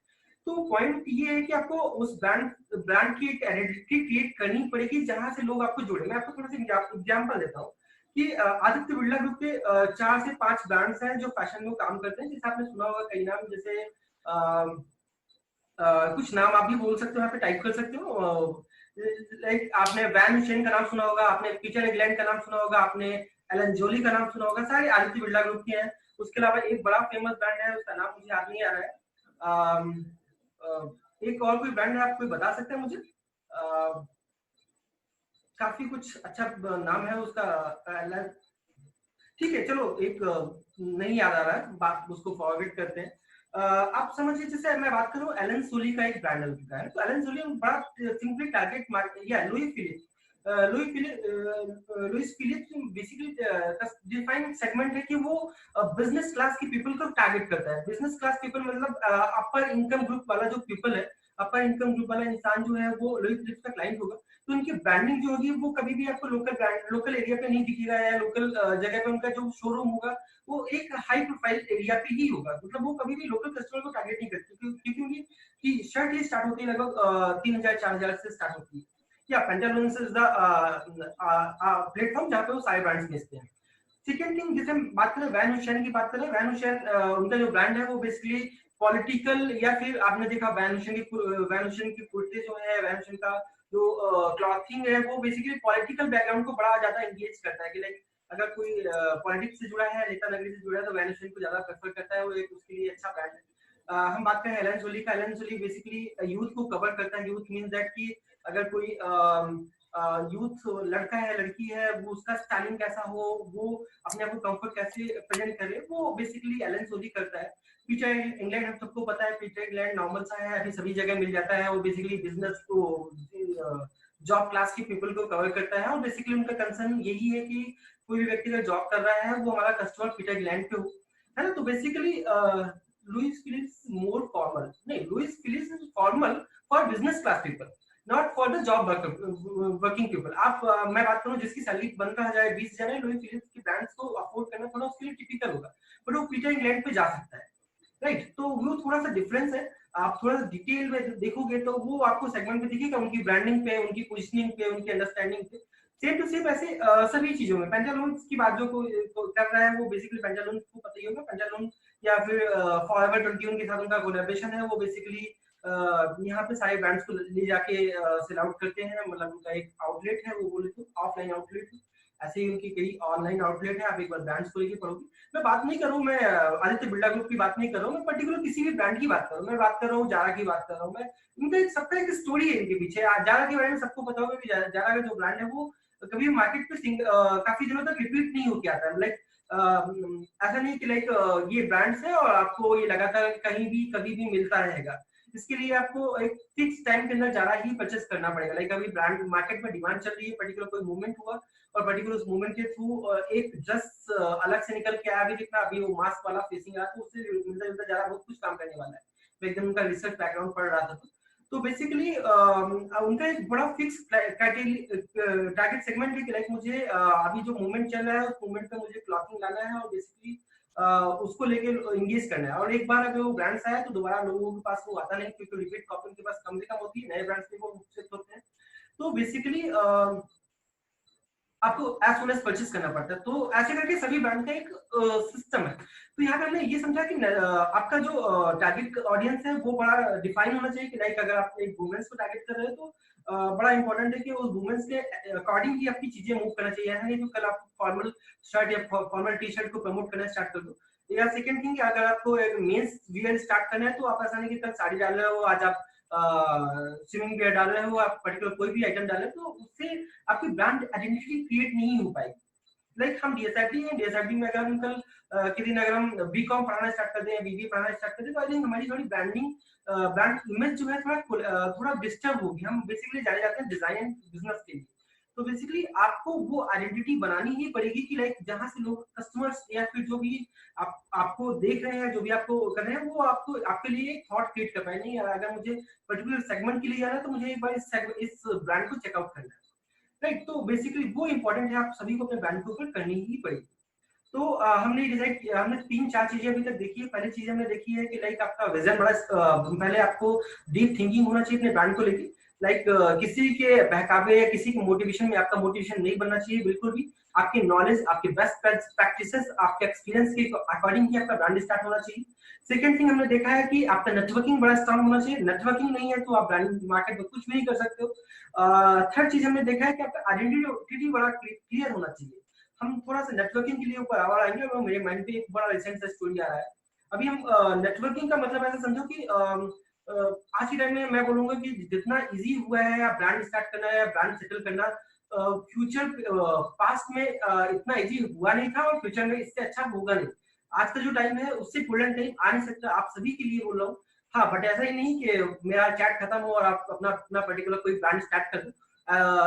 तो पॉइंट ये है कि आपको उस ब्रांड की एक आइडेंटिटी क्रिएट करनी पड़ेगी जहां से लोग आपको जुड़े। मैं आपको थोड़ा सा एग्जांपल देता हूँ कि आदित्य बिरला ग्रुप के 4 से 5 ब्रांड्स हैं जो फैशन में काम करते हैं। जैसे आपने सुना होगा कई नाम, जैसे कुछ नाम आप भी बोल सकते हो, यहाँ पे टाइप कर सकते हो। लाइक आपने वैन हुसैन का नाम सुना होगा, आपने पीटर इंग्लैंड का नाम सुना होगा, आपने एलन जोली का नाम सुना होगा, सारे आदित्य बिरला ग्रुप के हैं। उसके अलावा एक बड़ा फेमस ब्रांड है, उसका नाम मुझे याद नहीं आ रहा है। एक और कोई ब्रांड है, आप कोई बता सकते हैं मुझे? काफी कुछ अच्छा नाम है उसका। ठीक है, चलो एक नहीं याद आ रहा है, बात उसको फॉरवर्ड करते हैं। आप समझिए, जैसे मैं बात करूं एलन सोली का एक ब्रांड है, तो एलन सोली बड़ा सिंपली टारगेट मार्केट या Louis Philippe Louis Philippe basically defined segment है कि वो बिजनेस क्लास की पीपल को टारगेट करता है। बिजनेस क्लास पीपल मतलब अपर इनकम ग्रुप वाला जो पीपल है, अपर इनकम ग्रुप वाला इंसान जो है वो लुई फिलिप्स का क्लाइंट होगा। तो उनकी ब्रांडिंग जो होगी वो कभी भी आपको लोकल एरिया पे नहीं दिखेगा, या लोकल जगह पे उनका जो शोरूम होगा वो एक हाई प्रोफाइल एरिया पे ही होगा। मतलब वो कभी भी लोकल कस्टमर को टारगेट नहीं करती, क्योंकि उनकी शर्ट ही स्टार्ट होती है लगभग 3000-4000 से स्टार्ट होती है। या पेंटालून्स इज द प्लेटफॉर्म जहाँ पे वो सारे ब्रांड्स बेचते हैं। सेकेंड थिंग, जैसे हम बात करें वैन हुसैन की, बात करें वैन हुसैन, उनका जो ब्रांड है वो बेसिकली पॉलिटिकल, या फिर आपने देखा वैन हुसैन की कुर्ते जो है, वैन हुसैन का जो क्लॉथिंग है वो बेसिकली पॉलिटिकल बैकग्राउंड को बड़ा ज्यादा एंगेज करता है। कि लाइक अगर कोई पॉलिटिक्स से जुड़ा है, नेता नगरी से जुड़ा है, तो वैन हुसैन को ज्यादा प्रेफर करता है, वो एक उसके लिए अच्छा ब्रांड है। हम बात करें एलन सोली का, एलन सोली बेसिकली यूथ को कवर करता है। यूथ मींस दैट कि अगर कोई यूथ लड़का है, लड़की है, वो उसका स्टाइलिंग कैसा हो, वो अपने आप को कंफर्ट कैसे प्रेजेंट करे, वो बेसिकली एलन सोली करता है। पीटर इंग्लैंड हम सबको पता है, पीटर इंग्लैंड नॉर्मल सा है, अभी सभी जगह मिल जाता है। वो बेसिकली बिजनेस को, जॉब क्लास के पीपल को कवर करता है, और बेसिकली उनका कंसर्न यही है कि कोई भी व्यक्ति अगर जॉब कर रहा है वो हमारा कस्टमर पीटर इंग्लैंड पे हो, है ना। तो basically Louis Philippe more formal, नहीं, Louis Philippe is formal for business class people, not for the job working people. आप मैं बात करूं जिसकी सैलरी 15,000 20,000 है, लुइस फिलिप्स की ब्रांड्स को अफोर्ड करना थोड़ा उसके लिए टिपिकल होगा, बट वो पीटर इंग्लैंड पे जा सकता है, राइट। तो वो थोड़ा सा डिफरेंस है। आप थोड़ा सा डिटेल में देखोगे तो वो आपको सेगमेंट पे दिखेगा, उनकी ब्रांडिंग पे, उनकी पोजिशनिंग पे, उनकी अंडरस्टैंडिंग पे। सेम टू सेम ऐसे सभी चीजों में पेंटालून्स की बात जो को कर रहा है, वो बेसिकली पेंटालून्स को पता ही होगा। पेंटालून या फिर फॉरएवर 21 के साथ उनका कोलैबोरेशन है, वो बेसिकली यहाँ पे सारे ब्रांड्स को ले जाके सेल आउट करते हैं। मतलब उनका एक आउटलेट है, वो बोले तो ऑफलाइन आउटलेट है, ऐसे ही उनकी कई ऑनलाइन आउटलेट है। आप एक बार ब्रांड्स को लेके पढ़ोगे। मैं बात नहीं कर रहा हूँ, मैं आदित्य बिरला ग्रुप की बात नहीं कर रहा हूँ, मैं पर्टिकुलर किसी भी ब्रांड की बात कर रहा हूँ। मैं बात कर रहा हूँ जारा की बात कर रहा हूँ मैं। इनका एक सबका एक स्टोरी है इनके पीछे। जारा के बारे में सबको पता होगा कि जारा का जो ब्रांड है वो कभी मार्केट पे काफी दिनों तक रिपीट नहीं होके आता है। लाइक ऐसा नहीं कि लाइक ये ब्रांड्स है और आपको ये लगातार कहीं भी कभी भी मिलता रहेगा। इसके लिए आपको एक फिक्स टाइम के अंदर जारा ही परचेस करना पड़ेगा। लाइक अभी ब्रांड मार्केट में डिमांड चल रही है, पर्टिकुलर कोई मूवमेंट हुआ और पर्टिकुलर उस मूवमेंट के थ्रू एक ड्रेस अलग से निकल के आया, अभी जितना अभी वो मास्क वाला फेसिंग आया, तो उससे मिलता जुलता जारा बहुत कुछ काम करने वाला है। मैं एकदम उनका रिसर्च बैकग्राउंड पढ़ रहा था। तो बेसिकली उनका एक बड़ा फिक्स टारगेट सेगमेंट है कि लाइक मुझे अभी जो मूवमेंट चल रहा है उस मूवमेंट पे मुझे क्लॉथिंग लाना है और बेसिकली उसको लेके इंगेज करना है। और एक बार अगर वो ब्रांड्स आया तो दोबारा लोगों के पास वो आता नहीं, क्योंकि रिपीट कॉपी उनके पास कम से कम होती है, नए ब्रांड्स में वो विकसित होते हैं। तो बेसिकली आपको एज सुन एज परचेस करना पड़ता है। तो ऐसे करके सभी ब्रांड का एक सिस्टम है। तो यहाँ पे हमने ये समझा कि आपका जो टारगेट ऑडियंस है वो बड़ा डिफाइन होना चाहिए। कि लाइक अगर आप एक वुमेन्स को टारगेट कर रहे हो तो बड़ा इंपॉर्टेंट है कि उस वुमेन्स के अकॉर्डिंग ही आपकी चीजें मूव करना चाहिए। ऐसा नहीं कि कल आप फॉर्मल शर्ट या फॉर्मल टी शर्ट को प्रमोट करना स्टार्ट कर दो। या सेकंड थिंग, अगर आपको एक मेंस वियर स्टार्ट करना है तो आप ऐसा नहीं कि कल साड़ी डाल रहे हो, आज आप स्विमिंग वियर डाल रहे हो, आप पर्टिकुलर कोई भी आइटम डाल रहे हो, तो उससे आपकी ब्रांड आइडेंटिटी क्रिएट नहीं हो पाएगी। लाइक हम डीएसआईटी हैं, डीएसआईटी में अगर हम कल किसी दिन अगर हम बीकॉम पढ़ाना स्टार्ट कर दें, बीबीए पढ़ाना स्टार्ट कर दें, तो आई थिंक हमारी थोड़ी ब्रांडिंग ब्रांड इमेज जो है थोड़ा डिस्टर्ब होगी। हम बेसिकली जाने जाते हैं डिजाइन एंड बिजनेस के लिए। तो बेसिकली आपको वो आइडेंटिटी बनानी ही पड़ेगी कि लाइक जहां से लोग कस्टमर्स या फिर जो भी आपको देख रहे हैं, जो भी आपको कर रहे हैं, वो आपको आपके लिए एक थॉट क्रिएट कर पाए। नहीं, अगर मुझे पर्टिकुलर सेगमेंट के लिए जाना है तो मुझे एक बार इस ब्रांड को चेकआउट करना है, राइट। तो बेसिकली वो इंपॉर्टेंट है, आप सभी को अपने ब्रांड के ऊपर करनी ही पड़ेगी। तो हमने डिसाइड किया, हमने 3-4 चीजें अभी तक देखी है। पहली चीज हमने देखी है कि लाइक आपका विजन बड़ा पहले आपको डीप थिंकिंग होना चाहिए अपने ब्रांड को लेके। लाइक किसी के बहकावे या किसी के मोटिवेशन में आपका मोटिवेशन नहीं बनना चाहिए बिल्कुल भी। आपकी नॉलेज, आपके बेस्ट प्रैक्टिसेस, आपके एक्सपीरियंस के अकॉर्डिंग ही आपका ब्रांड स्टार्ट होना चाहिए। सेकंड थिंग हमने देखा है कि आपका नेटवर्किंग बड़ा स्ट्रांग होना चाहिए। नेटवर्किंग नहीं है तो आप ब्रांडिंग मार्केट में कुछ भी नहीं कर सकते हो। थर्ड चीज हमने देखा है कि आपका आइडेंटिटी बड़ा क्लियर होना चाहिए। हम थोड़ा सा नेटवर्किंग के लिए ऊपर आवाज आएंगे और मेरे माइंड पे एक बड़ा रिसेंट सा स्टोरी आ रहा है। अभी हम नेटवर्किंग का मतलब ऐसा समझो कि आज के टाइम में मैं बोलूंगा कि जितना इजी हुआ है या ब्रांड स्टार्ट करना है या ब्रांड सेटल करना, फ्यूचर पास्ट में इतना इजी हुआ नहीं था और फ्यूचर में इससे अच्छा होगा नहीं। आज का जो टाइम है उससे गोल्डन टाइम आ नहीं सकता, आप सभी के लिए बोल रहा हूँ। हाँ, बट ऐसा ही नहीं कि मेरा चैट खत्म हो और आप अपना अपना पर्टिकुलर कोई ब्रांड स्टार्ट कर दो।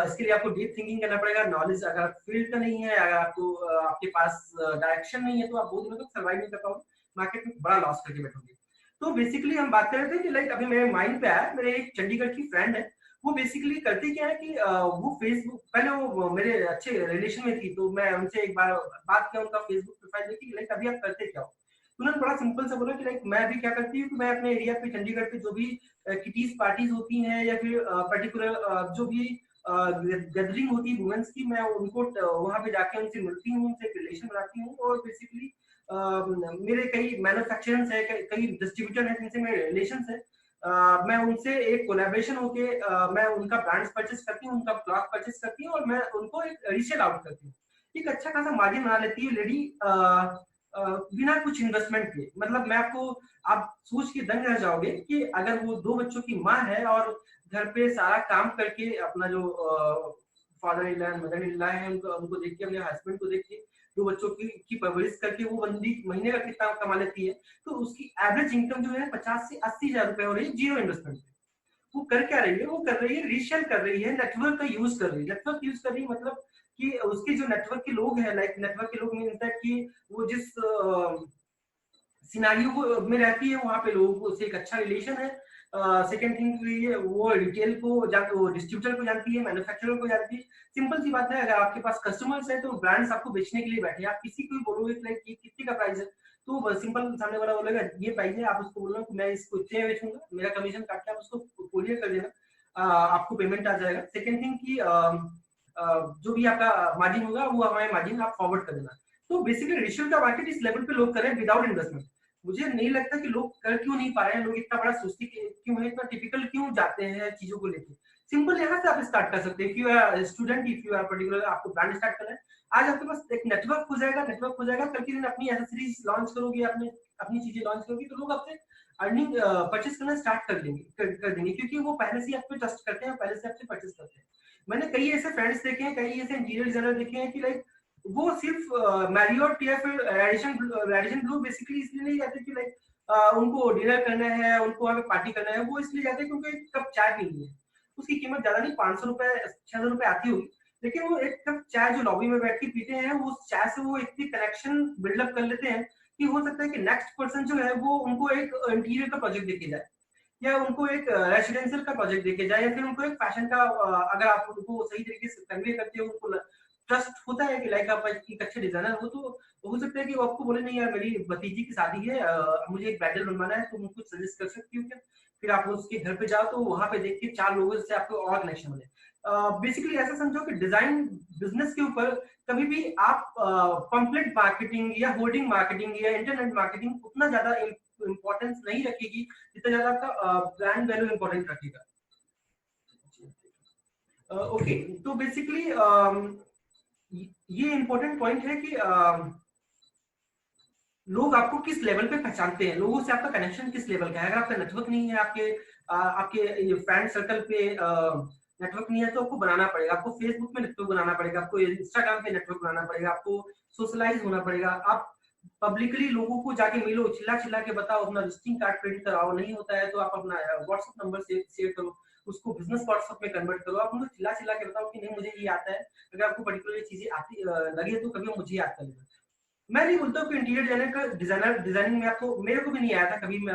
इसके लिए आपको डीप थिंकिंग करना पड़ेगा। नॉलेज अगर फील्ड का नहीं है, अगर आपको आपके पास डायरेक्शन नहीं है तो आप बहुत दिनों तक सर्वाइव नहीं कर पाओगे, मार्केट में बड़ा लॉस करके बैठोगे। तो बेसिकली हम बात कर रहे थे कि लाइक अभी मेरे माइंड पे आया, मेरे एक चंडीगढ़ की फ्रेंड है, वो बेसिकली करती क्या है कि वो फेसबुक, पहले वो मेरे अच्छे रिलेशन में थी, तो मैं उनसे एक बार बात किया, उनका फेसबुक प्रोफाइल देखी, लाइक अभी आप करते क्या हो। तो उन्होंने बड़ा सिंपल सा बोला कि लाइक मैं भी क्या करती हूँ कि मैं अपने एरिया पे चंडीगढ़ पे जो भी किटीज पार्टीज होती हैं या फिर पर्टिकुलर जो भी गैदरिंग होती है वुमेन्स की, मैं उनको वहां पे जाके उनसे मिलती हूँ, उनसे रिलेशन बनाती हूँ और बेसिकली मेरे कई मैन्युफैक्चरर्स है, कई डिस्ट्रीब्यूटर है जिनसे मेरे रिलेशन है। मैं उनसे एक कोलैबोरेशन होके मैं उनका ब्रांड्स परचेस करती हूँ, उनका क्लॉथ परचेस करती हूँ और मैं उनको एक रीसेल आउट करती हूँ। एक अच्छा खासा मार्जिन बना लेती है लेडी बिना कुछ इन्वेस्टमेंट के। मतलब मैं आपको, आप सोच के दंग रह जाओगे कि अगर वो 2 बच्चों की माँ है और घर पे सारा काम करके अपना जो father in law mother in law है उनको उनको देख के, अपने हस्बैंड को देख के 2 बच्चों की परवरिश करके वो बंदी महीने का कितना कमा लेती है, तो उसकी एवरेज इनकम जो है 50 से 80,000 रुपए हो रही है जीरो इन्वेस्टमेंट पे। वो कर क्या रही है, वो कर रही है रीसेल कर रही है, नेटवर्क का यूज कर रही है। नेटवर्क यूज कर रही है मतलब कि उसके जो नेटवर्क के लोग हैं, लाइक नेटवर्क के लोग मीन दैट कि वो जिस सिनारियो को में रहती है वहां पे लोगों से एक अच्छा रिलेशन है। सेकंड थिंग ये वो रिटेल को वो डिस्ट्रीब्यूटर को जानती है, मैन्युफैक्चरर को जानती है। सिंपल सी बात है, अगर आपके पास कस्टमर्स है तो ब्रांड्स आपको बेचने के लिए बैठे हैं। आप किसी को भी बोलोगे लाइक ये कितने का प्राइस है, तो सिंपल सामने वाला बोलेगा ये प्राइस है, आप उसको बोलना कि मैं इसको इतने में बेचूंगा, मेरा कमीशन काट के आप उसको कोरियर कर देना, आपको पेमेंट आ जाएगा। सेकंड थिंग की जो भी आपका मार्जिन होगा वो हमारे मार्जिन आप फॉरवर्ड कर देना। तो बेसिकली रिटेल का मार्केट इस लेवल पे लोग कर रहे हैं विदाउट इन्वेस्टमेंट। मुझे नहीं लगता कि लोग कर क्यों नहीं पा रहे हैं, लोग इतना बड़ा सोचते क्यों है, इतना टिपिकल क्यों जाते हैं चीजों को लेके। सिंपल यहाँ से आप स्टार्ट कर सकते हैं। If you are student, if you are particular आपको ब्रांड स्टार्ट करना है, आज आपके पास एक नेटवर्क हो जाएगा, नेटवर्क हो जाएगा, कल के दिन अपनी एसेसरीज लॉन्च करोगे, अपने अपनी चीजें लॉन्च करोगे तो लोग आपसे अर्निंग परचेस करना स्टार्ट कर देंगे, कर देंगे, क्योंकि वो पहले से आप पे ट्रस्ट करते हैं, पहले से आपसे परचेस करते हैं। मैंने कई ऐसे फ्रेंड्स देखे हैं, कई ऐसे इंटीरियर डिजाइनर देखे हैं कि लाइक वो सिर्फ मैरियोट या फिर रेडिशन ब्लू बेसिकली इसलिए नहीं जाते कि लाइक उनको डिनर करना है, उनको वहां पे पार्टी करना है, वो इसलिए जाते हैं क्योंकि एक कप चाय पीनी है। उसकी कीमत ज्यादा नहीं, 500 रुपए 600 रुपए आती होगी, लेकिन वो एक कप चाय जो लॉबी में बैठ के पीते हैं, वो चाय से वो इतनी कनेक्शन बिल्डअप कर लेते हैं कि हो सकता है कि नेक्स्ट पर्सन जो है वो उनको एक इंटीरियर का प्रोजेक्ट देके जाए, या उनको एक रेसिडेंशियल का प्रोजेक्ट देके जाए, या फिर उनको एक फैशन का अगर आप उनको सही तरीके से कन्वे करते हो, उनको ट्रस्ट होता है कि लाइक आप एक अच्छे डिजाइनर हो, तो हो सकता है कि वो आपको बोले नहीं यार मेरी भतीजी की शादी है, मुझे एक ब्राइडल बनवाना है, तो तुम कुछ सजेस्ट कर सकती हो क्या। फिर आप उसके घर पे जाओ तो वहां पे देख के 4 लोगों से आपको और कनेक्शन बने। बेसिकली ऐसा समझो कि डिजाइन बिजनेस के ऊपर कभी भी आप पंपलेट मार्केटिंग या होर्डिंग मार्केटिंग या इंटरनेट मार्केटिंग उतना ज्यादा इंपॉर्टेंस नहीं रखेगी जितना ज्यादा आपका ब्रांड वैल्यू इंपॉर्टेंट रखेगा। ओके, तो बेसिकली ये इंपॉर्टेंट पॉइंट है कि लोग आपको किस लेवल पे पहचानते हैं, लोगों से आपका कनेक्शन किस लेवल का है। अगर आपका नेटवर्क नहीं है, आपके फ्रेंड सर्कल पे नेटवर्क नहीं है, तो आपको बनाना पड़ेगा। आपको फेसबुक में नेटवर्क बनाना पड़ेगा, आपको इंस्टाग्राम पे नेटवर्क बनाना पड़ेगा, आपको सोशलाइज होना पड़ेगा। आप पब्लिकली लोगों को जाके मिलो, चिल्ला चिल्ला के बताओ, अपना विजिटिंग कार्ड प्रिंट कराओ, नहीं होता है तो आप अपना व्हाट्सएप नंबर से शेयर करो, उसको बिजनेस व्हाट्सएप में कन्वर्ट करो। आप उनको चिल्ला चिल्ला के बताओ कि नहीं मुझे ये आता है, अगर आपको पर्टिकुलर चीजें आती लगे तो कभी मुझे याद कर लेना। मैं नहीं बोलता कि इंटीरियर डिजाइनिंग में आपको, मेरे को भी नहीं आया था कभी, मैं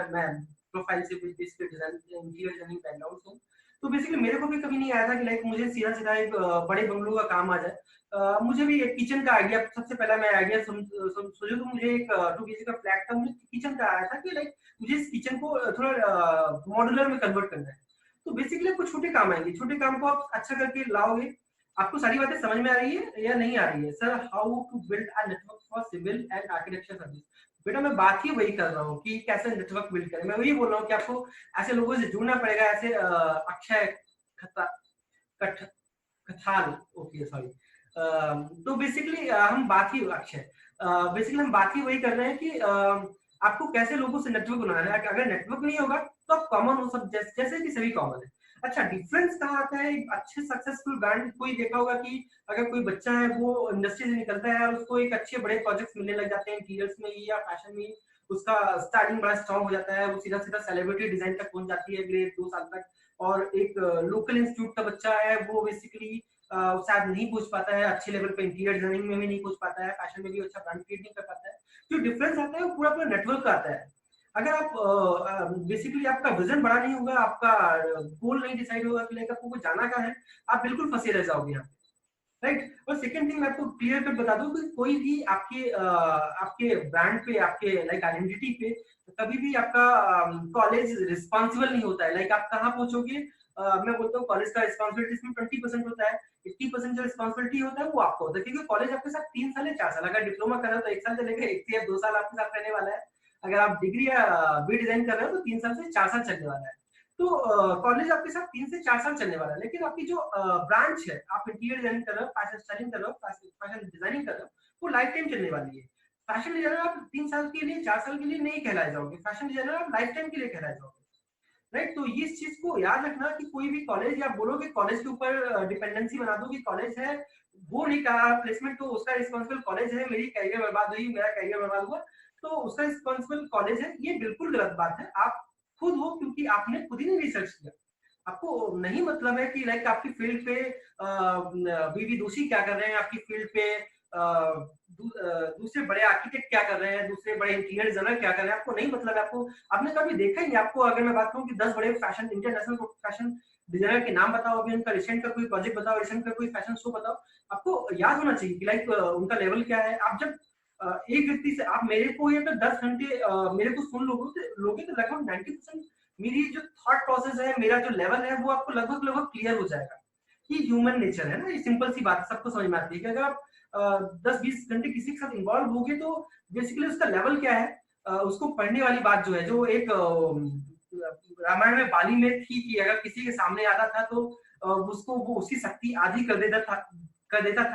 प्रोफाइल से बेस पे डिजाइन इंटीरियर डिजाइनिंग बैकग्राउंड से, तो बेसिकली मेरे को भी कभी नहीं आया था कि लाइक मुझे सीधा सीधा एक बड़े बंगलों का काम आ जाए। मुझे भी एक किचन का आइडिया, सबसे पहला मैं आइडिया सोचो तो मुझे एक 2 BHK का फ्लैट था, मुझे किचन का आया था कि लाइक मुझे इस किचन को थोड़ा मॉड्यूलर में कन्वर्ट करना है। तो बेसिकली आपको छोटे काम आएंगे, छोटे काम को आप अच्छा करके लाओगे। आपको सारी बातें समझ में आ रही है या नहीं आ रही है? Sir, how to build a network for civil and architecture service. बेटा मैं बात ही वही कर रहा हूँ कि कैसे नेटवर्क बिल्ड करें। मैं वही बोल रहा हूँ कि आपको ऐसे लोगों से जुड़ना पड़ेगा, ऐसे अक्षय कथाल, ओके सॉरी। तो बेसिकली हम बात ही अक्षय बेसिकली हम बात ही वही कर रहे हैं कि आपको कैसे लोगों से नेटवर्क बनाना है। अगर नेटवर्क नहीं होगा तो आप कॉमन हो सब, जैसे कि सभी कॉमन है। अच्छा, डिफरेंस कहाँ आता है एक अच्छे सक्सेसफुल ब्रांड? कोई देखा होगा कि अगर कोई बच्चा है वो इंडस्ट्री से निकलता है और उसको एक अच्छे बड़े प्रोजेक्ट्स मिलने लग जाते हैं इंटीरियर्स में या फैशन में, उसका स्टाइलिंग बड़ा स्ट्रॉन्ग हो जाता है, वो सीधा सीधा सेलिब्रिटी डिजाइन तक पहुंच जाती है अगले 2 साल तक। और एक लोकल इंस्टीट्यूट का बच्चा है वो बेसिकली शायद नहीं पूछ पाता है अच्छे लेवल पे, इंटीरियर डिजाइनिंग में भी नहीं पूछ पाता है, फैशन में भी अच्छा ब्रांड क्रिएट नहीं कर पाता है। जो डिफरेंस आता है वो पूरा पूरा नेटवर्क का आता है। अगर आप बेसिकली आपका विजन बड़ा नहीं होगा, आपका गोल नहीं डिसाइड होगा कि लाइक आपको जाना कहाँ है, आप बिल्कुल फंसे रह जाओगे यहाँ, राइट। और सेकंड थिंग मैं आपको क्लियर कट बता दूं कि कोई भी आपके ब्रांड पे, आपके लाइक आइडेंटिटी पे कभी भी आपका कॉलेज रिस्पॉन्सिबल नहीं होता है। लाइक आप कहाँ पहुंचोगे, मैं बोलता हूँ कॉलेज का रिस्पॉन्सिबिलिटी इसमें 20% होता है, 80% जो रिस्पॉन्सिबिलिटी होता है वो आपका होता है, क्योंकि कॉलेज आपके साथ 3 साल या 4 साल, अगर डिप्लोमा कर रहे हो तो 1 साल चलेगा, 1 से 2 साल आपके साथ रहने वाला है। अगर आप डिग्री या बी डिजाइन कर रहे हो तो 3 साल से 4 साल चलने वाला है। तो कॉलेज आपके साथ 3 से 4 साल चलने वाला है। लेकिन आपकी जो ब्रांच है, आप इंटीरियर डिजाइन कर रहे हो, फैशन स्टाइलिंग कर रहे हो, फैशन डिजाइनिंग कर रहे हो, वो लाइफ टाइम चलने वाली है। फैशन डिजाइनर आप 3 साल के लिए, 4 साल के लिए नहीं कहलाए जाओगे, फैशन डिजाइनर आप लाइफ टाइम के लिए कहलाए जाओगे, राइट। तो ये इस चीज को याद रखना कि कोई भी कॉलेज, या बोलोगे कॉलेज के ऊपर डिपेंडेंसी बना दो कि कॉलेज है, वो नहीं कहा प्लेसमेंट तो उसका रिस्पॉन्सिबल कॉलेज है, मेरी कैरियर बर्बाद हुई, मेरा कैरियर बर्बाद हुआ तो उसका रिस्पॉन्सिबल कॉलेज है, ये बिल्कुल गलत बात है। आप खुद हो, क्योंकि आपने खुद ही नहीं रिसर्च किया। आपको नहीं मतलब है कि लाइक आपकी फील्ड पे बीवी दोषी क्या कर रहे हैं, आपकी फील्ड पे दूसरे बड़े आर्किटेक्ट क्या कर रहे हैं, दूसरे बड़े इंटीरियर डिजाइनर क्या कर रहे हैं, आपको नहीं मतलब है। आपको आपने कभी देखा ही नहीं। आपको अगर मैं बात करूं कि 10 बड़े फैशन इंटरनेशनल फैशन डिजाइनर के नाम बताओ, अभी उनका रिसेंट का कोई प्रोजेक्ट बताओ, रिसेंट का कोई फैशन शो बताओ, आपको याद होना चाहिए कि लाइक उनका लेवल क्या है। आप जब एक व्यक्ति से आप मेरे को या तो 10 घंटे मेरे को सुन लोगे तो लगभग 90% मेरी जो थॉट प्रोसेस है, मेरा जो लेवल है, वो आपको लगभग लगभग क्लियर हो जाएगा। ये ह्यूमन नेचर है ना, ये सिंपल सी बात सबको समझ में आती है कि अगर आप 10-20 घंटे किसी के साथ इन्वॉल्व होगे तो बेसिकली उसका लेवल क्या है, उसको पढ़ने वाली बात जो है, जो एक रामायण में बाली में थी कि अगर किसी के सामने आता था तो उसको वो उसकी शक्ति आधी कर देता था,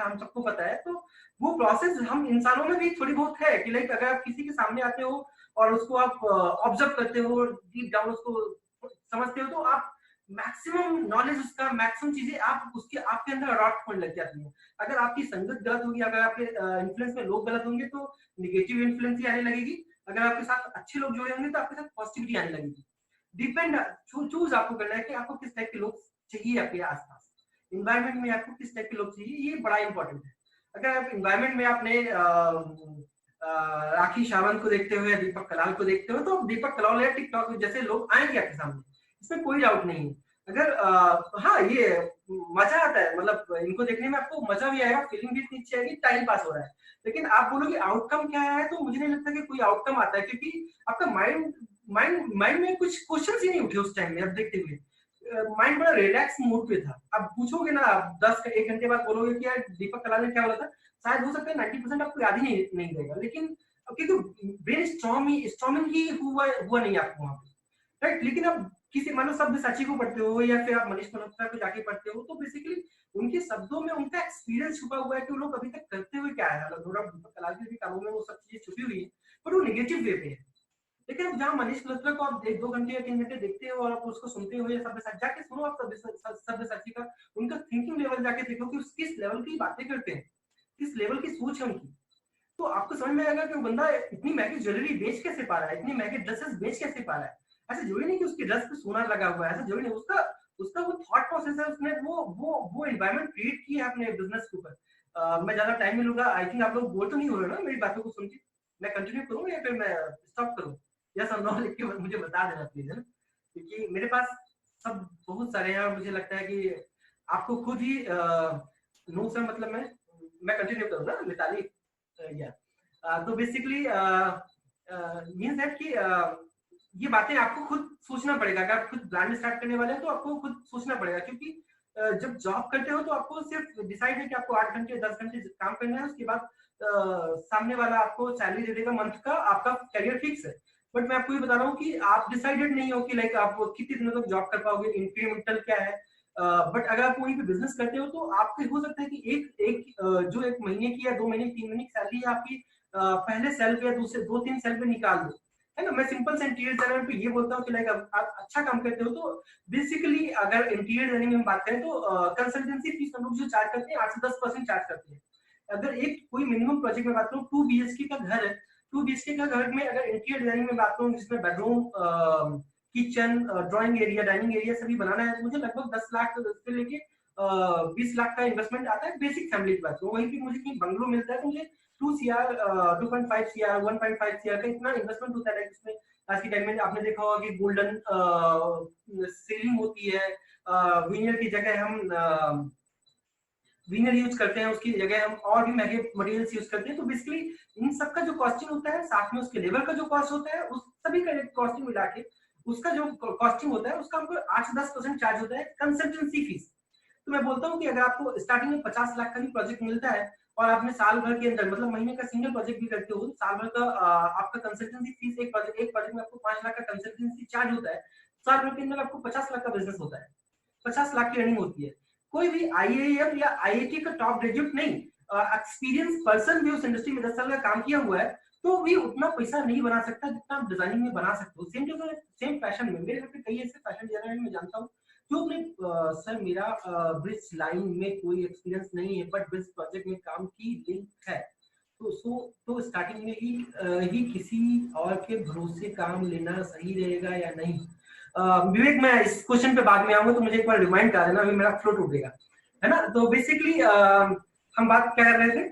हम सबको पता है। तो वो प्रोसेस हम इंसानों में भी थोड़ी बहुत है कि लाइक अगर आप किसी के सामने आते हो और उसको आप ऑब्जर्व करते हो, डीप डाउन उसको समझते हो, तो आप मैक्सिमम नॉलेज, उसका मैक्सिमम चीजें आप उसके आपके अंदर अडॉप्ट होने लग जाती है। अगर आपकी संगत गलत होगी, अगर आपके इन्फ्लुएंस में लोग गलत होंगे तो निगेटिव इन्फ्लुएंस ही आने लगेगी। अगर आपके साथ अच्छे लोग जुड़े होंगे तो आपके साथ पॉजिटिविटी आने लगेगी। डिपेंड चूज आपको करना है कि आपको किस टाइप के लोग चाहिए आपके आसपास, इन्वायरमेंट में आपको किस टाइप के लोग चाहिए, ये बड़ा इंपॉर्टेंट है। अगर आप इन्वायरमेंट में आपने राखी सावंत को देखते हो या दीपक कलाल को देखते हो, तो दीपक कलाल या टिकटॉक जैसे लोग आएंगे आपके सामने, इसमें कोई डाउट नहीं है। अगर हाँ, ये मजा आता है, मतलब इनको देखने में आपको मजा भी आएगा, फीलिंग भी इतनी अच्छी आएगी, टाइम पास हो रहा है। लेकिन आप बोलोगे आउटकम क्या है, तो मुझे नहीं लगता कि कोई आउटकम आता है, क्योंकि आपका माइंड में कुछ क्वेश्चन ही नहीं उठे उस टाइम में। अब देखते हुए माइंड बड़ा रिलैक्स मूड पे था। अब पूछोगे ना, आप 1 घंटे बाद बोलोगे कि यार दीपक कलाल ने क्या बोला था, शायद हो सकता है 90% आपको याद ही नहीं रहेगा। लेकिन क्योंकि ब्रेन स्टॉर्मिंग ही हुआ नहीं आपको वहां पे, राइट। लेकिन अब किसी मानो सब्यसाची को पढ़ते हो या फिर आप मनीष मल्होत्रा को जाके पढ़ते हो, तो बेसिकली उनके शब्दों में उनका एक्सपीरियंस छुपा हुआ है कि वो लोग अभी तक करते हुए क्या है। मतलब दीपक कलाल के भी कामों में वो सब चीजें छुपी हुई है, पर वो नेगेटिव वे पे है। लेकिन अब जहाँ मनीष मल्होत्रा को आप 2 घंटे या 3 घंटे देखते हो और आप उसको सुनते हो, या सब्यसाची जाके सुनो, आप सब्यसाची का उनका थिंकिंग लेवल जाके देखो कि किस लेवल की बातें करते हैं, किस लेवल की सोच है उनकी, तो आपको समझ में आएगा कि वो बंदा इतनी महंगी ज्वेलरी बेच कैसे पा रहा है, इतनी महंगे ड्रेसेस बेच कैसे पा रहा है। ऐसा जरूरी नहीं कि उसकी ड्रेस पे सोना लगा हुआ है, ऐसा जरूरी नहीं। उसका उसका वो थॉट प्रोसेस है, उसने वो एनवायरनमेंट क्रिएट किया है अपने बिजनेस के ऊपर। मैं ज्यादा टाइम नहीं लूंगा, आई थिंक आप लोग बोर तो नहीं हो रहे ना मेरी बातों को सुन के। मैं कंटिन्यू करूँ या फिर मैं स्टॉप करूँ? यस और नो लिख के मुझे बता देना प्लीज, है ना, क्योंकि मेरे पास सब बहुत सारे हैं और मुझे लगता है कि आपको खुद ही नो सर, मतलब मैं कंटिन्यू करूँ ना मिताली, या तो बेसिकली मीन्स दैट कि ये बातें आपको खुद सोचना पड़ेगा। अगर आप खुद ब्रांड स्टार्ट करने वाले हैं तो आपको खुद सोचना पड़ेगा, क्योंकि जब जॉब करते हो तो आपको सिर्फ डिसाइड है कि आपको 8 घंटे 10 घंटे काम करना है, उसके बाद सामने वाला आपको सैलरी दे देगा मंथ का, आपका करियर फिक्स है। बट मैं आपको ये बता रहा हूँ कि आप डिसाइडेड नहीं हो कि लाइक आप कितने दिनों तक जॉब कर पाओगे, इंक्रीमेंटल क्या है। बट अगर आप वहीं पे बिजनेस करते हो तो आपको हो सकता है कि एक एक जो 1 महीने की या 2 महीने की 3 महीने की सैलरी है आपकी पहले सेल पे या दूसरे 2-3 सेल पे निकाल दो, है ना। मैं सिंपल से इंटीरियर डिजाइनर पे ये बोलता हूँ कि लाइक आप अच्छा काम करते हो तो बेसिकली अगर इंटीरियर डिजाइनिंग में हम बात करें तो कंसल्टेंसी फीस हम लोग जो चार्ज करते हैं 8 से 10% चार्ज करते हैं। अगर एक कोई मिनिमम प्रोजेक्ट में बात करूँ 2 बीएचके का घर है, 2 बीएचके का घर में अगर इंटीरियर डिजाइनिंग में बात करूँ जिसमें bedroom, kitchen, drawing area, dining area सभी बनाना है तो मुझे लगभग 10 लाख से लेके 20 लाख का इन्वेस्टमेंट आता है बेसिक फैमिली की बात करूँ। वहीं पे मुझे कहीं बंगलो मिलता है तो मुझे 2 सीआर 2.5 सीआर 1.5 सीआर का इतना इन्वेस्टमेंट होता है। इसमें आज के टाइम में आपने देखा होगा कि गोल्डन सीलिंग होती है, विनियर की जगह हम विनर यूज करते हैं, उसकी जगह हम और भी महंगे मटेरियल्स यूज करते हैं। तो बेसिकली इन सब का जो कॉस्टिंग होता है, साथ में उसके लेबर का जो कॉस्ट होता है, उस सभी का कॉस्टिंग मिला के उसका जो कॉस्टिंग होता है उसका हमको 8 से 10% चार्ज होता है कंसल्टेंसी फीस। तो मैं बोलता हूँ कि अगर आपको स्टार्टिंग में 50 लाख का भी प्रोजेक्ट मिलता है और आपने साल भर के अंदर मतलब महीने का सिंगल प्रोजेक्ट भी करते हो, साल भर का आपका कंसल्टेंसी फीस एक प्रोजेक्ट में आपको 5 लाख का कंसल्टेंसी चार्ज होता है, साल भर के अंदर आपको 50 लाख का बिजनेस होता है, 50 लाख की अर्निंग होती है। कोई भी आईआईएम या आईआईटी का टॉप ग्रेजुएट नहीं, एक्सपीरियंस पर्सन भी उस इंडस्ट्री में 10 साल का काम किया हुआ है तो भी उतना पैसा नहीं बना सकता जितना आप डिजाइनिंग में बना सकते हो। सेम फैशन में मेरे घर पे कई ऐसे फैशन डिजाइनर मैं जानता हूँ जो अपने सर मेरा ब्रिज लाइन में कोई एक्सपीरियंस नहीं है बट ब्रिज प्रोजेक्ट में काम की लिंक है, तो स्टार्टिंग में ही किसी और के भरोसे काम लेना सही रहेगा या नहीं। विवेक मैं इस क्वेश्चन पे बाद में आऊंगा तो मुझे एक बार रिमाइंड करा देना, अभी मेरा फ्लो टूट गया है ना। तो बेसिकली हम बात क्या कर रहे थे,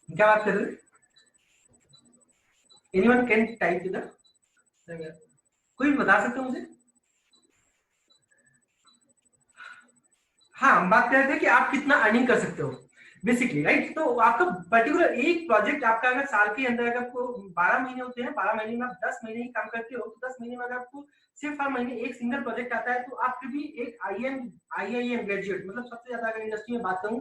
क्या बात कर रहे थे, एनीवन कैन टाइप इधर, कोई बता सकते हो मुझे। हाँ हम बात कर रहे थे कि आप कितना अर्निंग कर सकते हो बेसिकली, राइट। तो आपका पर्टिकुलर एक प्रोजेक्ट आपका अगर साल के अंदर अगर आपको 12 महीने होते हैं, 12 महीने में आप 10 महीने ही काम करते हो तो 10 महीने में अगर आपको सिर्फ हर महीने एक सिंगल प्रोजेक्ट आता है तो आपके भी एक आईआईएम ग्रेजुएट मतलब सबसे ज्यादा अगर इंडस्ट्री में बात करूं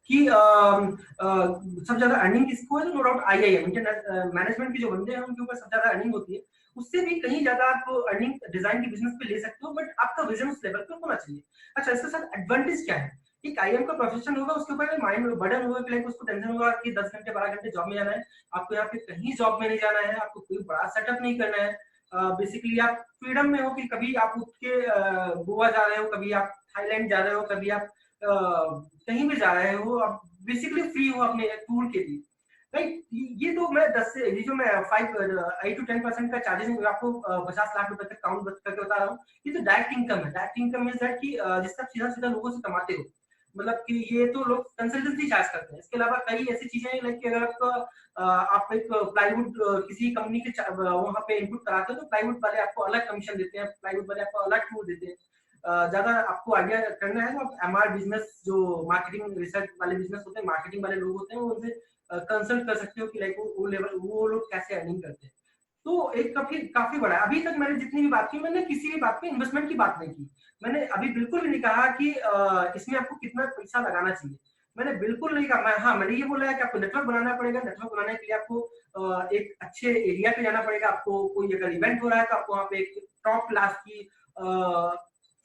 कि सबसे ज्यादा अर्निंग किसको है तो no doubt IIM internet management के जो बंदे हैं उनके ऊपर सबसे ज्यादा अर्निंग होती है। उससे भी कहीं ज्यादा आप अर्निंग डिजाइन के बिजनेस पे ले सकते हो बट आपका विजन उस लेवल पे होना चाहिए। अच्छा इसके साथ एडवांटेज क्या है, एक आईएम का प्रोफेशन होगा उसके ऊपर माइंड बर्डन होगा कि लाइक उसको टेंशन होगा कि 10 घंटे 12 घंटे जॉब में जाना है, आपको यहाँ पे कहीं जॉब में नहीं जाना है, आपको कोई बड़ा सेटअप नहीं करना है। बेसिकली आप फ्रीडम में हो कि कभी आप उठ के गोवा जा रहे हो, कभी आप थाईलैंड जा रहे हो, कभी आप कहीं भी जा रहे हो, आप बेसिकली फ्री हो अपने टूर के लिए, राइट। ये तो मैं 10 से ये जो मैं 8 to 10% का चार्जेस आपको 50 लाख रुपए तक काउंट करके बता रहा हूँ, ये तो डायरेक्ट इनकम है। डायरेक्ट इनकम इज दैट कि जिससे आप सीधा सीधा लोगों से कमाते हो, मतलब कि ये तो लोग कंसल्टेंसी चार्ज करते हैं। इसके अलावा कई ऐसी चीजें हैं लाइक अगर आप एक प्लाईवुड किसी कंपनी के वहां पे इनपुट कराते हो तो प्लाईवुड वाले आपको अलग कमीशन देते हैं, प्लाईवुड वाले आपको अलग टूर देते हैं। ज्यादा आपको आइडिया करना है तो आप एमआर बिजनेस जो मार्केटिंग रिसर्च वाले बिजनेस होते हैं, मार्केटिंग वाले लोग होते हैं, उनसे कंसल्ट कर सकते हो कि लाइक वो लोग कैसे अर्निंग करते हैं। तो एक काफी बड़ा है। अभी तक मैंने जितनी भी बात की मैंने किसी भी बात पे इन्वेस्टमेंट की बात नहीं की। मैंने अभी बिल्कुल भी नहीं कहा कि इसमें आपको कितना पैसा लगाना चाहिए, मैंने बिल्कुल नहीं कहा। हाँ मैंने ये बोला है कि आपको नेटवर्क बनाना पड़ेगा, नेटवर्क बनाने के लिए आपको एक अच्छे एरिया पे जाना पड़ेगा। आपको कोई अगर इवेंट हो रहा है तो आपको वहाँ पे एक टॉप क्लास की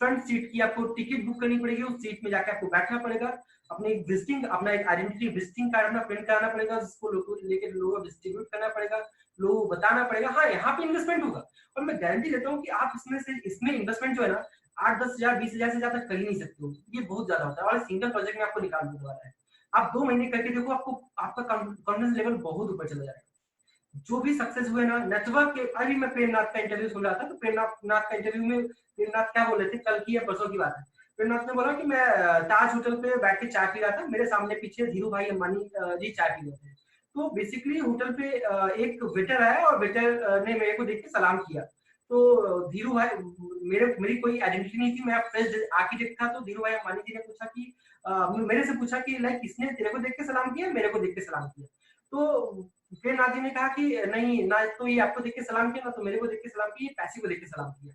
फ्रंट सीट की आपको टिकट बुक करनी पड़ेगी, उस सीट में जाके आपको बैठना पड़ेगा, अपनी विजिटिंग अपना एक आइडेंटिटी विजिटिंग कार्ड अपना प्रिंट कराना पड़ेगा, जिसको लेकर लोगों को डिस्ट्रीब्यूट करना पड़ेगा, लोगों को बताना पड़ेगा। हाँ यहाँ पे इन्वेस्टमेंट होगा और मैं गारंटी देता हूँ कि आप इसमें इन्वेस्टमेंट जो है ना 8-10 हजार 20 हजार से ज्यादा कर ही नहीं सकते हो, ये बहुत ज्यादा होता है और सिंगल प्रोजेक्ट में आपको निकाल देने वाला है। आप 2 महीने करके देखो, आपको आपका कॉन्फिडेंस लेवल बहुत ऊपर चला जाएगा। जो भी सक्सेस हुए ना नेटवर्क के, अभी मैं प्रेमनाथ का इंटरव्यू सुन रहा था तो प्रेमनाथ का इंटरव्यू में प्रेमनाथ क्या बोले थे, कल की या परसों की बात है, प्रेमनाथ ने बोला कि मैं ताज होटल पे बैठ के चाय पी रहा था, मेरे सामने पीछे धीरू भाई अंबानी जी चाय पी रहे थे। तो बेसिकली होटल पे एक वेटर आया और वेटर ने मेरे को देख के सलाम किया। तो धीरू भाई मेरी कोई आइडेंटिटी नहीं थी, मैं फ्रेश आर्किटेक्ट था। तो धीरू भाई अंबानी जी ने पूछा कि मेरे से पूछा कि लाइक किसने तेरे को देख के सलाम किया, मेरे को देख के सलाम किया। तो फिर नाजी ने कहा कि नहीं, ना तो ये आपको देख के सलाम किया, ना तो मेरे को देख के सलाम किया, पैसे को देख के सलाम किया।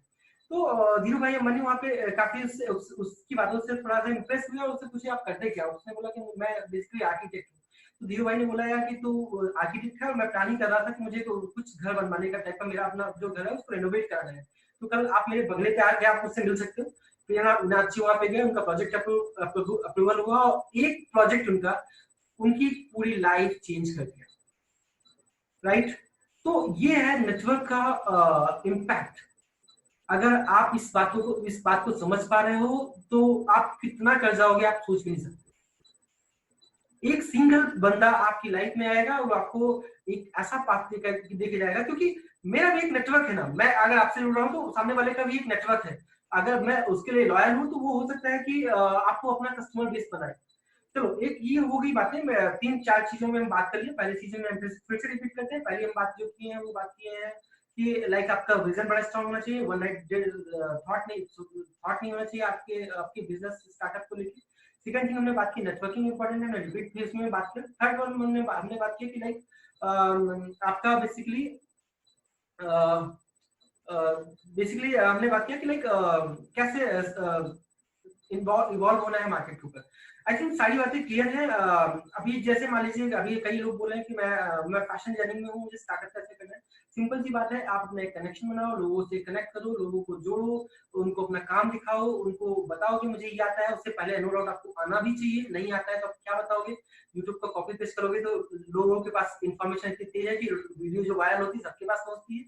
तो धीरू भाई अम्बानी वहाँ पे काफी उसकी बातों से थोड़ा सा इम्प्रेस हुआ और उससे पूछे आप करते क्या? उसने बोला कि मैं बेसिकली आर्किटेक्ट हूँ। तो धीरू भाई ने बोला यार कि तू आर्किटेक्ट है और मैं प्लानिंग कर रहा था कि मुझे तो कुछ घर बनवाने का टाइप का, मेरा अपना जो घर है उसको रेनोवेट कराना है, तो कल आप मेरे बगले पे आके आप मुझसे मिल सकते हो। फिर नाची वहाँ पे गए, उनका प्रोजेक्ट अप्रूवल हुआ और एक प्रोजेक्ट उनका उनकी पूरी लाइफ चेंज कर दिया, राइट? तो ये है नेटवर्क का इम्पैक्ट। अगर आप इस बात को समझ पा रहे हो तो आप कितना कर जाओगे आप सोच भी नहीं सकते। एक सिंगल बंदा आपकी लाइफ में आएगा और आपको एक ऐसा पाथ देके जाएगा, क्योंकि मेरा भी एक नेटवर्क है ना, मैं अगर आपसे जुड़ रहा हूँ तो सामने वाले का भी एक नेटवर्क है। अगर मैं उसके लिए लॉयल हूँ तो वो हो सकता है कि आपको अपना कस्टमर बेस बनाए। चलो, एक ये हो गई बातें, तीन चार चीजों में हम बात कर लिए। पहली चीजें में फिर से रिपीट करते हैं। पहली हम बात जो की है वो बात की है कि लाइक आपका विजन बड़ा स्ट्रांग होना चाहिए, वन नाइट थॉट नहीं होना चाहिए आपके आपके बिजनेस स्टार्टअप को लेकर। सेकंड थिंग हमने बात की नेटवर्किंग इंपॉर्टेंट है, रिपीट फेज में बात की। थर्ड वन हमने बात की कि लाइक आपका बेसिकली हमने बात किया कि लाइक कैसे इवॉल्व होना है मार्केट के ऊपर। आई थिंक सारी बातें क्लियर है। अभी जैसे मान लीजिए अभी कई लोग बोल रहे हैं कि मैं फैशन डिजाइनिंग में हूँ, मुझे स्टार्टअप कैसे करना है। सिंपल सी बात है, आप अपना एक कनेक्शन बनाओ, लोगों से कनेक्ट करो, लोगों को जोड़ो, उनको अपना काम दिखाओ, उनको बताओ कि मुझे ये आता है। उससे पहले नो डाउट आपको आना भी चाहिए, नहीं आता है तो आप क्या बताओगे? यूट्यूब पर कॉपी पेस्ट करोगे तो लोगों के पास इन्फॉर्मेशन इतनी तेज है कि वीडियो जो वायरल होती है सबके पास पहुंचती है।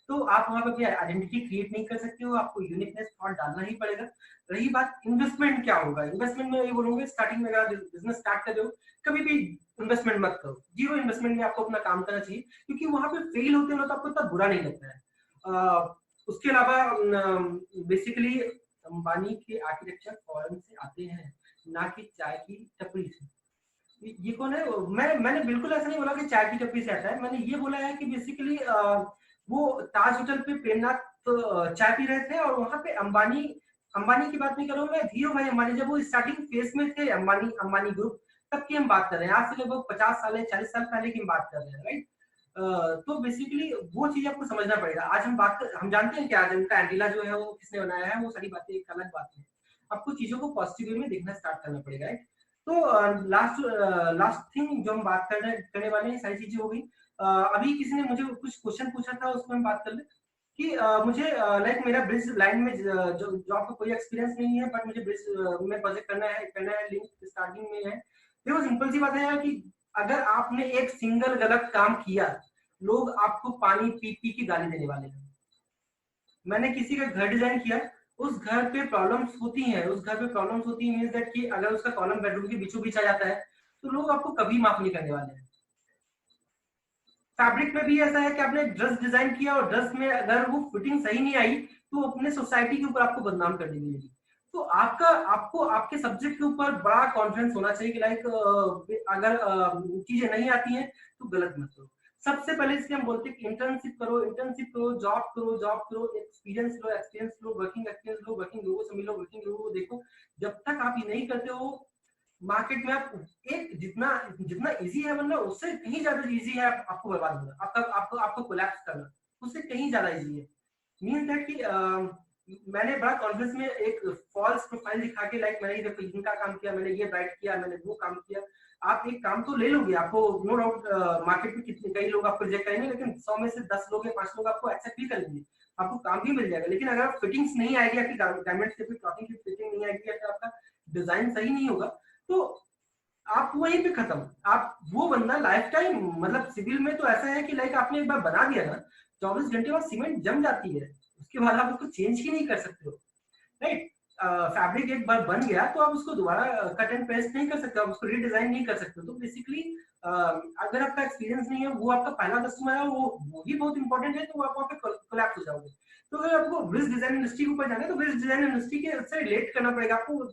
तो आप वहां पर अपनी आइडेंटिटी क्रिएट नहीं कर सकते हो, आपको यूनिकनेस थॉट डालना ही पड़ेगा। रही बात इन्वेस्टमेंट क्या होगा, इन्वेस्टमेंट में ये बोलूंगे स्टार्टिंग में अगर बिजनेस स्टार्ट कर रहे हो कभी भी इन्वेस्टमेंट मत करो। जीरो इन्वेस्टमेंट में आपको अपना काम करना चाहिए, क्योंकि वहां पे फेल होते हो तो आपको इतना बुरा नहीं लगता है। उसके अलावा बेसिकली अंबानी के आर्किटेक्चर फॉरेन से आते हैं, ना कि चाय की टपरी से। ये कौन है? मैंने बिल्कुल ऐसा नहीं बोला कि चाय की टपरी से आता है। मैंने ये बोला है कि बेसिकली वो ताज होटल पे प्रेमनाथ चाय पी रहे थे और वहां पे अंबानी की बात नहीं कर रहा हूँ मैं, धीरू भाई अंबानी जब वो स्टार्टिंग फेज में थे अंबानी ग्रुप, तब की हम बात कर रहे हैं। आज से लगभग 50 साल 40 साल पहले की हम बात कर रहे हैं, राइट? तो बेसिकली वो चीज आपको समझना पड़ेगा। आज हम जानते हैं कि आज उनका एंटीला जो है वो किसने बनाया है, वो सारी बातें एक अलग बात है। आपको चीजों को पॉजिटिव वे में देखना स्टार्ट करना पड़ेगा, राइट? तो लास्ट थिंग जो हम बात करने वाले हैं, सारी चीजें हो गई। अभी किसी ने मुझे कुछ क्वेश्चन पूछा था, उसमें हम बात कर ले कि मुझे लाइक मेरा ब्रिज लाइन में जो जॉब का कोई एक्सपीरियंस नहीं है, बट मुझे ब्रिज में प्रोजेक्ट करना है लिंक स्टार्टिंग में है। देखो सिंपल सी बात है यार कि अगर आपने एक सिंगल गलत काम किया, लोग आपको पानी पी पी के गाली देने वाले हैं। मैंने किसी का घर डिजाइन किया, उस घर पे प्रॉब्लम्स होती हैं, उस घर पे प्रॉब्लम्स होती है मींस दैट कि अगर उसका कॉलम बेडरूम के बीचों बीच आ जाता है तो लोग आपको कभी माफ नहीं करने वाले हैं। फैब्रिक में भी ऐसा है कि आपने ड्रेस डिजाइन किया और ड्रेस में अगर वो फिटिंग सही नहीं आई तो अपने सोसाइटी के ऊपर आपको बदनाम कर दी मिलेगी। तो आपको आपके सब्जेक्ट के ऊपर बड़ा कॉन्फिडेंस होना चाहिए कि लाइक अगर चीजें नहीं आती हैं तो गलत मत करो। सबसे पहले इसलिए हम बोलते हैं कि इंटर्नशिप करो, जॉब करो, एक्सपीरियंस लो, वर्किंग एक्सपीरियंस लो, वर्किंग लोगों से मिलो, वर्किंग लोगों को देखो। जब तक आप ये नहीं करते हो मार्केट में, आप एक जितना जितना इजी है वरना उससे कहीं ज्यादा इजी है आपको बर्बाद होना, आपको कोलैप्स करना उससे कहीं ज्यादा इजी है। मीन दैट कि मैंने बड़ा कॉन्फिडेंस में एक फॉल्स प्रोफाइल दिखा के लाइक मैंने देखो इनका काम किया, मैंने ये राइट किया, मैंने वो काम किया। आप एक काम तो ले लोगे, आपको नो डाउट मार्केट में कितने कई लोग आपको रिजेक्ट करेंगे, लेकिन 100 में से 10 लोग या 5 लोग आपको एक्सेप्ट भी कर लेंगे, आपको काम भी मिल जाएगा। लेकिन अगर फिटिंग्स नहीं आएगी, आपकी गारमेंट्स की क्लॉथिंग की फिटिंग नहीं आएगी, या आपका डिजाइन सही नहीं होगा तो आप वहीं पे खत्म। आप वो बंदा लाइफ टाइम, मतलब सिविल में तो ऐसा है कि लाइक आपने एक बार बना दिया ना, 24 घंटे बाद सीमेंट जम जाती है, उसके बाद आप उसको चेंज ही नहीं कर सकते हो, राइट? फैब्रिक एक बार बन गया तो आप उसको दोबारा कट एंड पेस्ट नहीं कर सकते, आप उसको रीडिजाइन नहीं कर सकते। तो बेसिकली अगर आपका एक्सपीरियंस नहीं है, वो आपका पहला कस्टमर है, वो भी बहुत इंपॉर्टेंट है, तो आप वहाँ पे कोलैप्स हो जाओगे। तो अगर आपको ब्रिज डिजाइन इंडस्ट्री के ऊपर जाना है तो ब्रिज डिजाइन इंडस्ट्री के से रिलेट करना पड़ेगा आपको।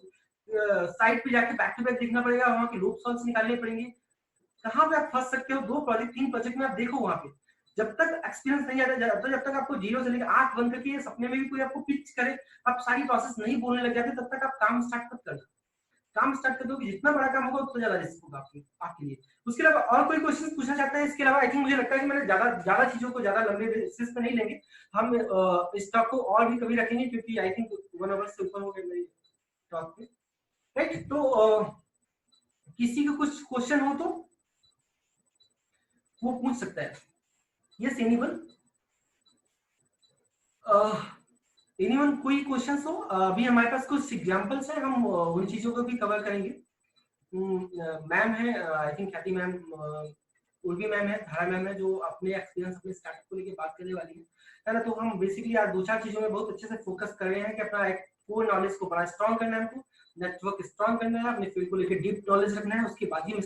साइट पे जाके बैक टू बैक देखना पड़ेगा, वहाँ की लूप सॉल्व्स निकालने पड़ेंगे, कहाँ पे आप फंस सकते हो। 2 प्रोजेक्ट 3 प्रोजेक्ट में आप देखो वहाँ पे, जब तक एक्सपीरियंस नहीं आता, जब तक आपको जीरो से लेकर आंख बंद करके सपने में भी कोई आपको पिच करे, आप सारी प्रोसेस नहीं बोलने लग जाते, तब तक आप काम स्टार्ट मत करना। काम स्टार्ट कर दोगे, जितना बड़ा काम होगा उतना ज्यादा रिस्क होगा आपके लिए। उसके अलावा और कोई क्वेश्चन पूछना चाहता है? इसके अलावा आई थिंक मुझे लगता है कि मैंने ज्यादा चीजों को ज्यादा लंबे बेसिस पे नहीं लेंगे हम, इस टॉक को और भी कभी रखेंगे क्योंकि आई थिंक 1 आवर से ऊपर हो गए मेरी टॉक में, राइट। तो किसी को कुछ क्वेश्चन हो तो वो पूछ सकता है। यस एनीवन, एनीवन कोई क्वेश्चंस हो? अभी हमारे पास कुछ एग्जांपल्स हैं, हम उन चीजों को भी कवर करेंगे। मैम है, आई थिंक ख्याति मैम, उर्वी मैम है, धारा मैम है, जो अपने एक्सपीरियंस अपने स्टार्टअप को लेके बात करने वाली है ना। तो हम बेसिकली आज 2-4 चीजों में बहुत अच्छे से फोकस कर रहे हैं कि अपना एक कोर नॉलेज को बड़ा स्ट्रॉन्ग करना है, हमको नेटवर्क स्ट्रॉन्ग करना है, अपने फील्ड को लेकर डीप नॉलेज रखना है, उसके बाद ही हमें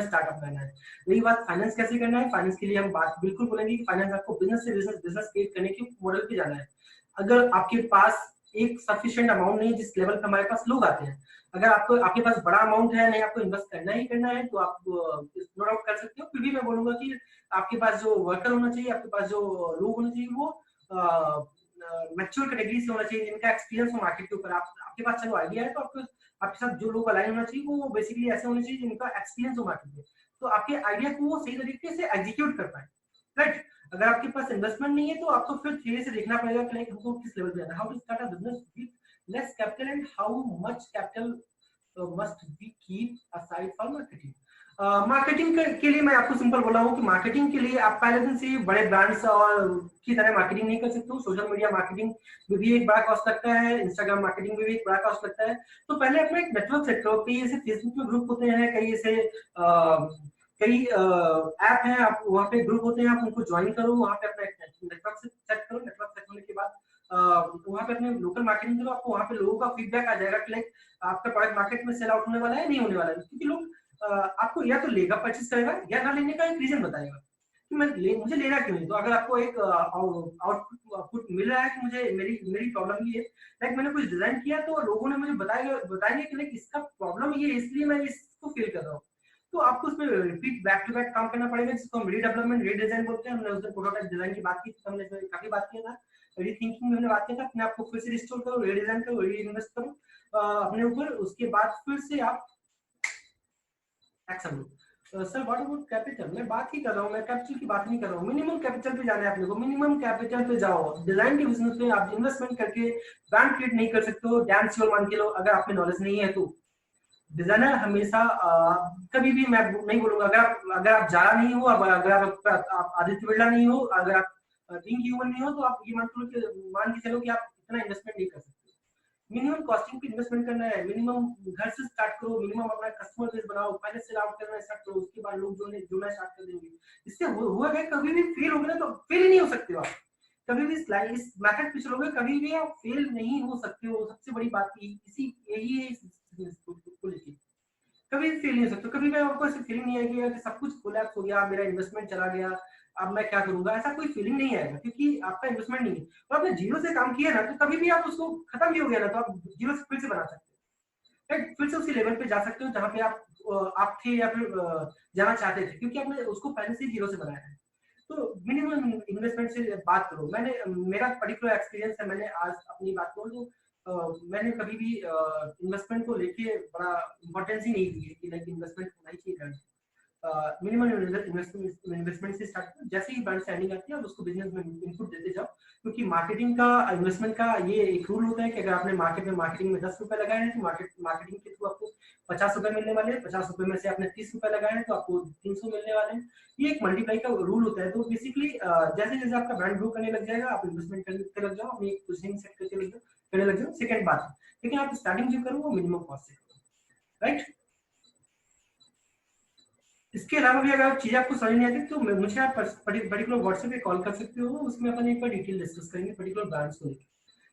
स्टार्टअप करना है। रही बात फाइनेंस कैसे करना है, फाइनेंस के लिए हम बात बिल्कुल बोलेंगे कि फाइनेंस आपको बिजनेस से बिजनेस क्रिएट करने के मॉडल पे जाना है। अगर आपके पास एक सफिशिएंट अमाउंट नहीं है जिस लेवल पे हमारे पास लोग आते हैं, अगर आपके पास बड़ा अमाउंट है, नहीं आपको इन्वेस्ट करना ही करना है, तो आप नो डाउट कर सकते हो। फिर भी मैं बोलूंगा कि आपके पास जो वर्कर होना चाहिए, आपके पास जो लोग होने चाहिए, वो मैच्योर कैटेगरी से होना चाहिए, जिनका एक्सपीरियंस हो मार्केट के ऊपर। आपके पास चलो आइडिया है, तो आपके साथ जो लोग अलाइन होना चाहिए वो बेसिकली ऐसे होने चाहिए जिनका एक्सपीरियंस हो मार्केट में, तो आपके आइडिया को वो सही तरीके से एग्जीक्यूट कर पाए, राइट। अगर आपके पास इन्वेस्टमेंट नहीं है तो आपको फिर धीरे से देखना पड़ेगा कि हमको किस लेवल पे जाना है, how to start a business with less capital and how much capital must be keep aside for marketing. Marketing के लिए मैं आपको सिंपल बोला हूँ कि मार्केटिंग के लिए आप पहले दिन से बड़े ब्रांड्स और की तरह मार्केटिंग नहीं कर सकते हो। सोशल मीडिया मार्केटिंग में भी एक बड़ा कॉस्ट लगता है, इंस्टाग्राम मार्केटिंग में भी एक बड़ा कॉस्ट लगता है। तो पहले अपना एक नेटवर्क सेट करो। कई ऐसे फेसबुक में ग्रुप होते हैं, कई ऐप हैं, आप वहाँ पे ग्रुप होते हैं, आप उनको ज्वाइन करो, वहाँ पे अपना नेटवर्क सेट करो। नेटवर्क सेट होने के बाद वहाँ पे अपने लोकल मार्केटिंग करो। आपको वहाँ पे लोगों का फीडबैक आ जाएगा कि लाइक आपका प्रोडक्ट मार्केट में सेल आउट होने वाला है, नहीं होने वाला है, क्योंकि लोग आपको या तो लेगा, परचेस करेगा, या ना लेने का एक रीजन बताएगा कि मुझे लेना क्यों नहीं। तो अगर आपको एक आउटपुट मिल रहा है कि मुझे मेरी प्रॉब्लम ये है, लाइक मैंने कुछ डिजाइन किया तो लोगों ने मुझे बताएंगे कि लाइक इसका प्रॉब्लम ये है, इसलिए मैं इसको फील कर रहा हूँ। तो आपको उसमें रिपीट बैक टू बैक काम करना पड़ेगा, जिसको हम रीडेवलपमेंट रीडिजाइन बोलते हैं। हमने उस दिन प्रोटोटाइप डिजाइन की बात की थी, हमने इसमें काफी बात किया था, रीथिंकिंग में हमने बात किया था। अपने आप को फिर से रिस्टोर करो, रीडिजाइन करो, रीइन्वेस्ट करो अपने ऊपर। उसके बाद फिर से आप action low. Sir what about capital? मैं बात ही कर रहा हूँ, मैं कैपिटल की बात नहीं कर रहा हूँ। मिनिमम कैपिटल पे जाना है अपने को, मिनिमम कैपिटल पे जाओ। डिजाइन के बिजनेस में आप इन्वेस्टमेंट करके ब्रांड क्रिएट नहीं कर सकते हो, डैम श्योर मान के लो। अगर आप में नॉलेज नहीं है तो डिजाइनर हमेशा कभी भी, मैं नहीं बोलूंगा, अगर आप जारा नहीं हो, अगर आप आदित्य बिरला नहीं हो, अगर आप बीइंग ह्यूमन नहीं हो, तो आप ये मान के चलो कि आप इतना इन्वेस्टमेंट नहीं कर सकते। मिनिमम कॉस्टिंग पे इन्वेस्टमेंट करना है, मिनिमम घर से स्टार्ट करो, मिनिमम अपना कस्टमर बेस बनाओ, पहले से आउट करना स्टार्ट करो, उसके बाद लोग जुड़ना स्टार्ट कर देंगे। इससे हुआ है कभी भी फेल हो गए ना, तो फेल ही नहीं हो सकते हो आप। कभी भी इस मेथड पे चलोगे कभी भी आप फेल नहीं हो सकते हो। सबसे बड़ी बात यही है इस बिजनेस को लेके, कभी भी फेल नहीं हो सकते। कभी भी आपको ऐसी फीलिंग नहीं आएगी कि सब कुछ कोलैप्स हो गया, मेरा इन्वेस्टमेंट चला गया, अब मैं क्या करूंगा, ऐसा कोई फीलिंग नहीं आएगा, क्योंकि आपका इन्वेस्टमेंट नहीं है। तो आपने जीरो से काम किया ना, तो कभी भी आप उसको खत्म भी हो गया ना, तो आप जीरो से फिर से बना सकते हो, राइट। फिर से उसी लेवल पे जा सकते हो जहाँ पे आप थे, या फिर जाना चाहते थे, क्योंकि आपने उसको पहले से जीरो से बनाया है। तो मिनिमम इन्वेस्टमेंट से बात करो। मेरा पर्टिकुलर एक्सपीरियंस है, मैंने आज अपनी बात करूँ तो मैंने कभी भी इन्वेस्टमेंट को लेके बड़ा इम्पोर्टेंस ही नहीं दी है कि लाइक इन्वेस्टमेंट होना ही चाहिए। मिनिमम इन्वेस्टमेंट से स्टार्ट करो। जैसे ही ब्रांड स्टैंडिंग आती है आप उसको बिजनेस में इनपुट देते जाओ, क्योंकि मार्केटिंग का इन्वेस्टमेंट का ये एक रूल होता है कि अगर आपने मार्केटिंग में 10 रुपए लगाए हैं, तो मार्केटिंग के थ्रू आपको 50 रुपए मिलने वाले हैं। 50 रुपए में से आपने 30 रुपए लगाए हैं, तो आपको 300 मिलने वाले हैं। ये एक मल्टीप्लाई का रूल होता है। तो बेसिकली जैसे जैसे आपका ब्रांड ग्रो करने लग जाएगा, आप इन्वेस्टमेंट करने लग जाओ, अपनी एक पोजीशनिंग सेट करने लग जाओ। सेकंड बात, लेकिन आप स्टार्टिंग जो करो वो मिनिमम कॉस्ट से करो, राइट। इसके अलावा भी अगर चीजें आपको समझ नहीं आती तो मुझे आप पर्टिकुलर व्हाट्सएप पे कॉल कर सकते हो, उसमें अपन एक बार डिटेल डिस्कस करेंगे पर्टिकुलर ब्रांड्स को लेकर,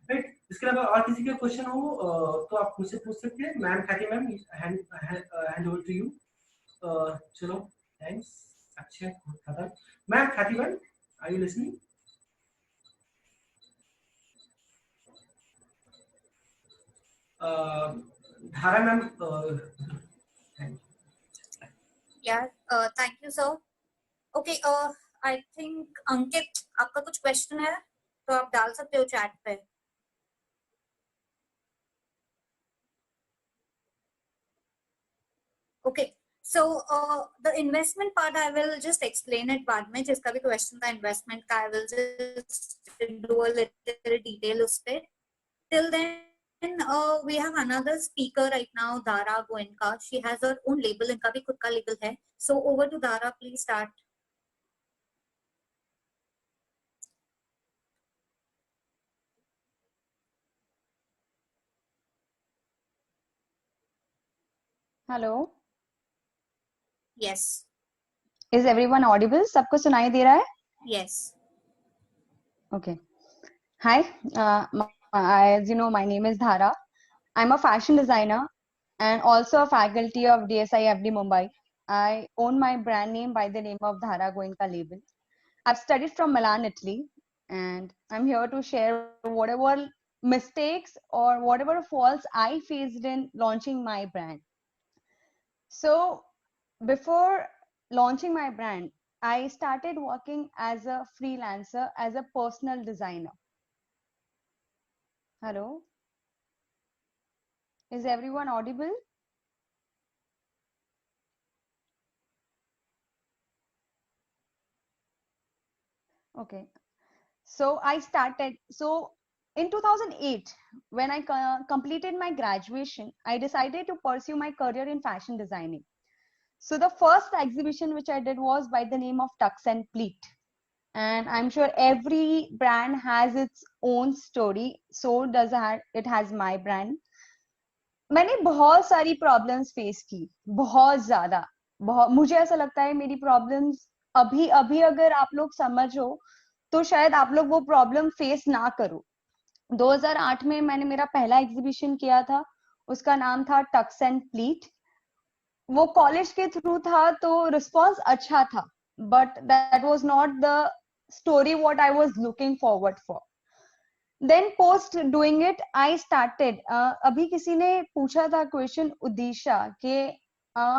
राइट। इसके अलावा और किसी का क्वेश्चन हो तो आप मुझसे पूछ सकते हैं। Ma'am Khyati ma'am, hand over to you. चलो थैंक्स। अच्छा खत्म। Ma'am Khyati ma'am, are you listening? Dhara ma'am, thank you sir. Okay, I think Ankit, आपका कुछ क्वेश्चन है तो आप डाल सकते हो चैट पे। Okay, so the investment part I will just explain it बाद में. जिसका भी question था investment का, I will just do a little detail उस पे. Till then we have another speaker right now, Dara Goenka. She has her own label, इनका भी खुद का label है. So over to Dara, please start. Hello, Yes. Is everyone Audible? सबको सुनाई दे रहा है? Yes. Okay. Hi, as you know, my name is Dhara. I'm a fashion designer and also a faculty of DSI FD Mumbai. I own my brand name by the name of Dhara Goenka label. I've studied from Milan, Italy, and I'm here to share whatever mistakes or whatever faults I faced in launching my brand. So, before launching my brand, I started working as a freelancer, as a personal designer. Hello? Is everyone audible? Okay. So I started. So in 2008, when I completed my graduation, I decided to pursue my career in fashion designing. So the first exhibition which I did was by the name of Tux and Pleat. And I'm sure every brand has its own story. So does it has my brand. मैंने बहुत सारी problems face की, बहुत ज्यादा. मुझे ऐसा लगता है मेरी प्रॉब्लम्स अभी अभी अगर आप लोग समझो तो शायद आप लोग वो प्रॉब्लम फेस ना करो. 2008 में मैंने मेरा पहला एग्जीबिशन किया था, उसका नाम था टक्स एंड प्लीट. वो कॉलेज के थ्रू था तो रिस्पॉन्स अच्छा था, but that was not the story what I was looking forward for. Then post doing it, I started. अभी किसी ने पूछा था क्वेश्चन उदीशा के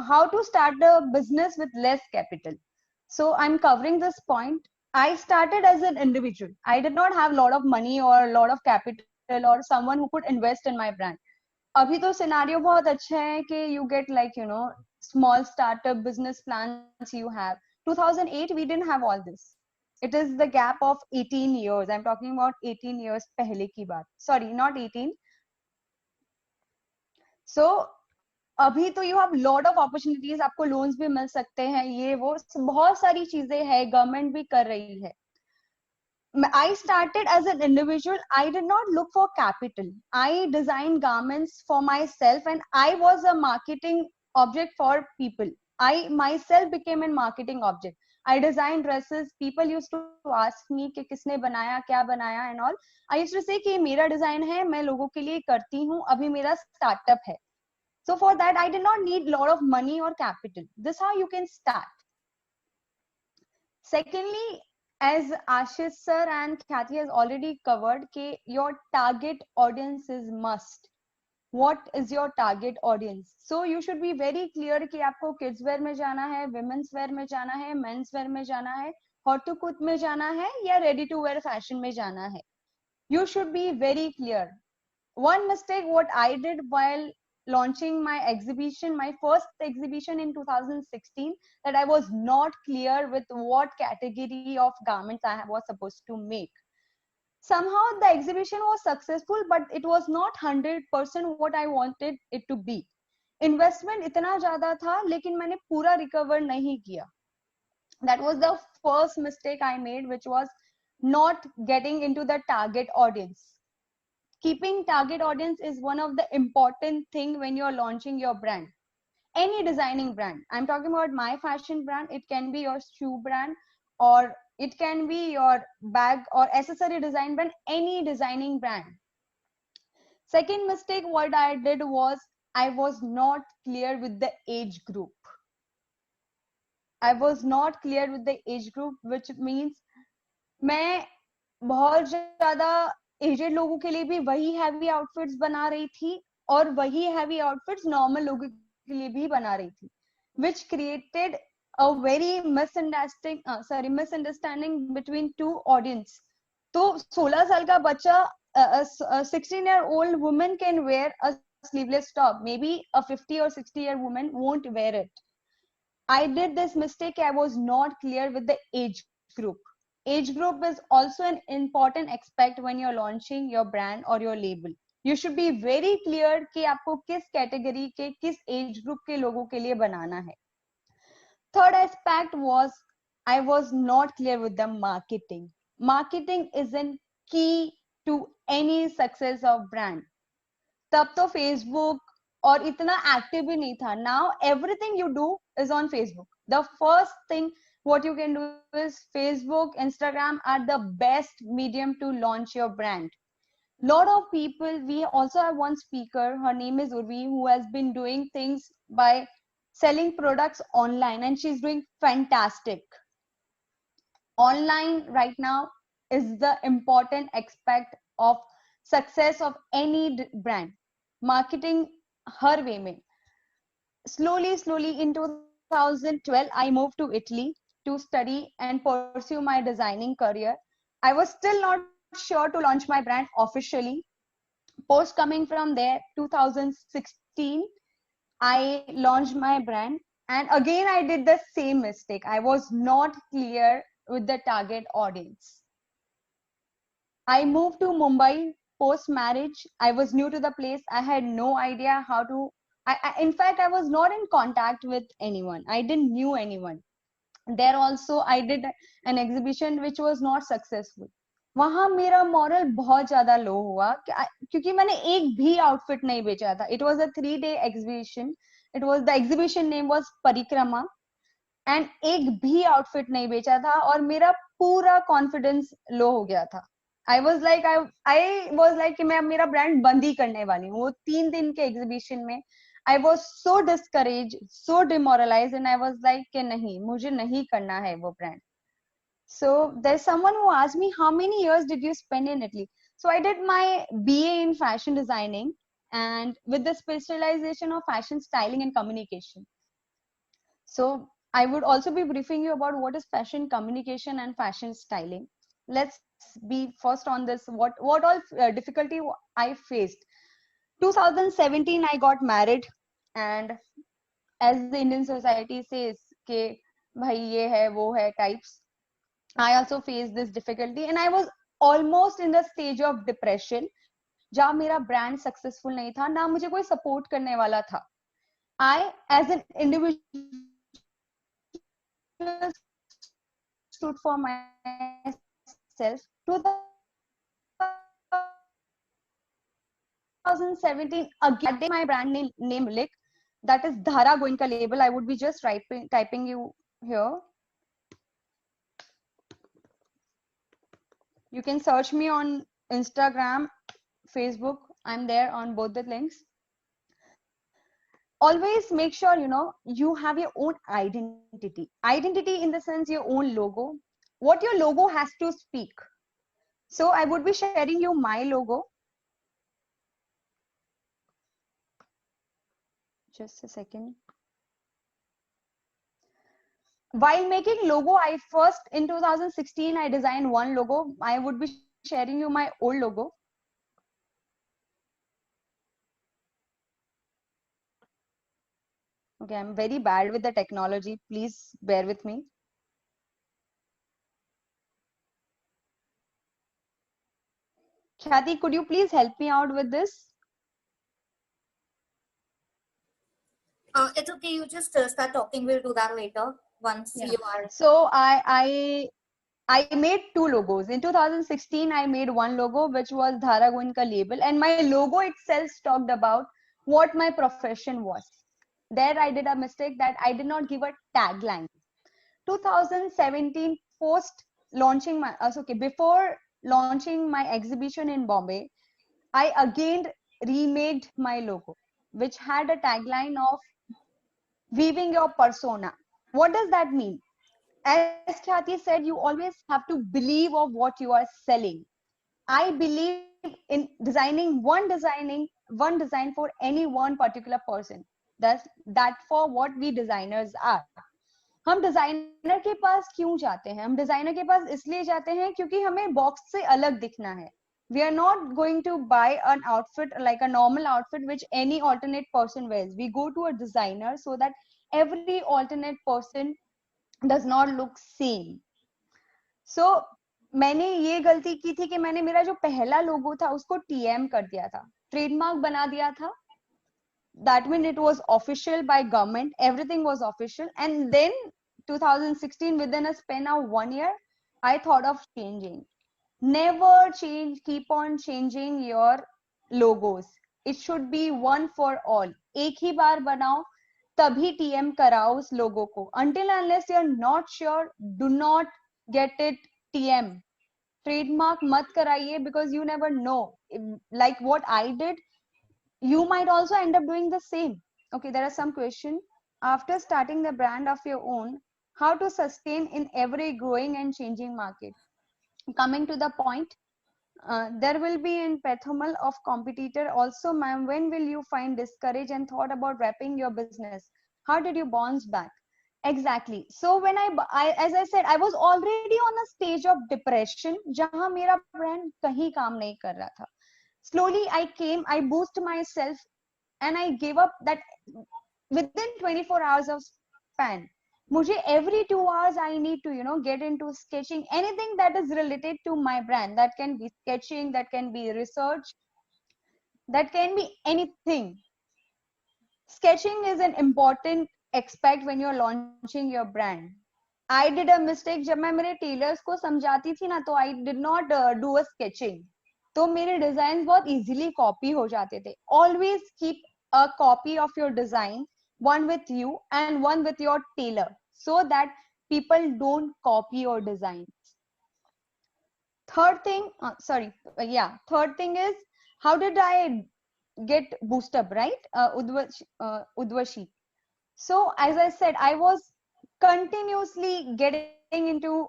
how to start a business with less capital. So I'm covering this point. I started as an individual. I did not have a lot of money or a lot of capital or someone who could invest in my brand. अभी तो scenario बहुत अच्छा है कि you get like small startup business plans you have. 2008 we didn't have all this. It is the gap of 18 years. I'm talking about 18 years पहले की बात. Sorry, not 18. So अभी तो you have lot of opportunities. आपको loans भी मिल सकते हैं, ये वो बहुत सारी चीजें हैं, गवर्नमेंट भी कर रही है. I started as an individual. I did not look for capital. I designed garments for myself and I was a marketing object for people. I myself became a marketing object. I designed dresses. People used to ask me कि किसने बनाया, क्या बनाया and all. I used to say कि मेरा design है, मैं लोगों के लिए करती हूँ, अभी मेरा स्टार्टअप है. So for that I did not need lot of money or capital. This is how you can start. Secondly, as Ashish sir and Khyati has already covered, कि your target audience is must. What is your target audience? So you should be very clear कि आपको kids wear में जाना है, women's wear में जाना है, men's wear में जाना है, hot to cook में जाना है या ready to wear fashion में जाना है. You should be very clear. One mistake what I did while launching my exhibition, my first exhibition in 2016, that I was not clear with what category of garments I was supposed to make. Somehow the exhibition was successful, but it was not 100% what I wanted it to be. Investment इतना ज़्यादा था, लेकिन मैंने पूरा recover नहीं किया. That was the first mistake I made, which was not getting into the target audience. Keeping target audience is one of the important thing when you're launching your brand. Any designing brand. I'm talking about my fashion brand. It can be your shoe brand or it can be your bag or accessory design brand, any designing brand. Second mistake what I did was I was not clear with the age group. I was not clear with the age group, which means मैं बहुत ज़्यादा aged लोगों के लिए भी वही heavy outfits बना रही थी और वही हैवी आउटफिट्स नॉर्मल लोगों के लिए भी बना रही थी, which created a very misunderstanding between two audience. तो 16 साल का बच्चा 16-year-old woman can wear a sleeveless top. Maybe a 50 or 60-year woman won't wear it. I did this mistake. I was not clear with the age group. Age group is also an important aspect when you're launching your brand or your label. You should be very clear कि आपको किस category के किस age group के लोगों के लिए बनाना है. Third aspect was I was not clear with the marketing. Marketing is a key to any success of brand. तब तो Facebook और इतना active भी नहीं था. Now everything you do is on Facebook. The first thing what you can do is Facebook, Instagram are the best medium to launch your brand. Lot of people, we also have one speaker, her name is Urvi, who has been doing things by selling products online, and she's doing fantastic. Online right now is the important aspect of success of any brand. Marketing her way mein. Slowly in 2012, I moved to Italy to study and pursue my designing career. I was still not sure to launch my brand officially. Post coming from there, 2016, I launched my brand, and again I did the same mistake. I was not clear with the target audience. I moved to Mumbai post marriage. I was new to the place. I had no idea how to. In fact, I was not in contact with anyone. I didn't knew anyone. There also, I did an exhibition which was not successful. वहां मेरा moral बहुत ज्यादा लो हुआ क्योंकि मैंने एक भी outfit नहीं बेचा था. It was a 3-day exhibition. It was the exhibition name was परिक्रमा, एंड एक भी आउटफिट नहीं बेचा था और मेरा पूरा कॉन्फिडेंस लो हो गया था. आई वाज लाइक कि मैं मेरा ब्रांड बंद ही करने वाली हूँ. वो 3 दिन के एग्जीबिशन में I was so discourage, so demoralize, and I was like कि नहीं, मुझे नहीं करना है वो brand. So there's someone who asked me, how many years did you spend in Italy? So I did my BA in fashion designing and with the specialization of fashion styling and communication. So I would also be briefing you about what is fashion communication and fashion styling. Let's be first on this, what all difficulty I faced. 2017 I got married, and as the Indian society says ke bhai ye hai wo hai types, I also faced this difficulty, and I was almost in the stage of depression. जहाँ मेरा brand successful नहीं था, ना मुझे कोई support करने वाला था. I, as an individual, stood for myself. 2017, again my brand name Lick, that is Dhara Goenka label. I would be just typing you here. You can search me on Instagram, Facebook. I'm there on both the links. Always make sure, you have your own identity. Identity in the sense your own logo. What your logo has to speak. So I would be sharing you my logo. Just a second. While making logo, I first in 2016 I designed one logo. I would be sharing you my old logo. Okay, I'm very bad with the technology. Please bear with me. Khyati, could you please help me out with this? It's okay. You just start talking. We'll do that later once you are. So I made 2 logos. In 2016, I made one logo, which was Dhara Goenka label, and my logo itself talked about what my profession was. There I did a mistake that I did not give a tagline. 2017, before launching my exhibition in Bombay, I again remade my logo, which had a tagline of weaving your persona. What does that mean? As Khyati said, you always have to believe of what you are selling. I believe in designing one design for any one particular person. That for what we designers are. हम designer के पास क्यों जाते हैं? हम designer के पास इसलिए जाते हैं क्योंकि हमें बॉक्स से अलग दिखना है. We are not going to buy an outfit like a normal outfit which any alternate person wears. We go to a designer so that every alternate person does not look same. So मैंने ये गलती की थी कि मैंने मेरा जो पहला लोगो था उसको TM कर दिया था, ट्रेडमार्क बना दिया था. That means it was official by government, everything was official. And then 2016, within a span of 1 year, I thought of changing. Never change, keep on changing your logos. It should be one for all. एक ही बार बनाओ, तभी TM कराओ उस लोगो को. Until unless you are not sure, do not get it TM. Trademark मत कराइए, because you never know. Like what I did, you might also end up doing the same. Okay, there are some questions. After starting the brand of your own, how to sustain in every growing and changing market? Coming to the point, there will be in pathomal of competitor also, ma'am. When will you find discourage and thought about wrapping your business? How did you bounce back? Exactly. So when as I said, I was already on a stage of depression जहां मेरा brand कहीं काम नहीं कर रहा था. Slowly I boosted myself, and I gave up that within 24 hours of span. मुझे every 2 hours I need to get into sketching anything that is related to my brand. That can be sketching, that can be research, that can be anything. Sketching is an important aspect when you're launching your brand. I did a mistake. जब मैं मेरे tailors को समझाती थी ना, तो I did not do a sketching. तो मेरे डिजाइन बहुत easily copy हो जाते थे. Always keep a copy of your design, one with you and one with your tailor, so that people don't copy your designs. Third thing, third thing is, how did I get boost up, right? Udvashi. So as I said, I was continuously getting into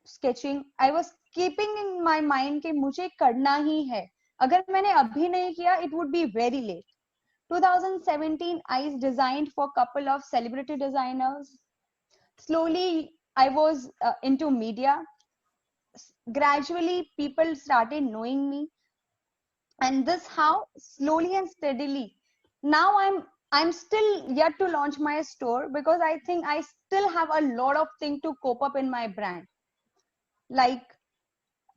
sketching. I was keeping in my mind कि मुझे करना ही है. अगर मैंने अभी नहीं किया, it would be very late. 2017, I designed for a couple of celebrity designers. Slowly, I was into media. Gradually, people started knowing me, and this how slowly and steadily. Now I'm still yet to launch my store, because I think I still have a lot of things to cope up in my brand, like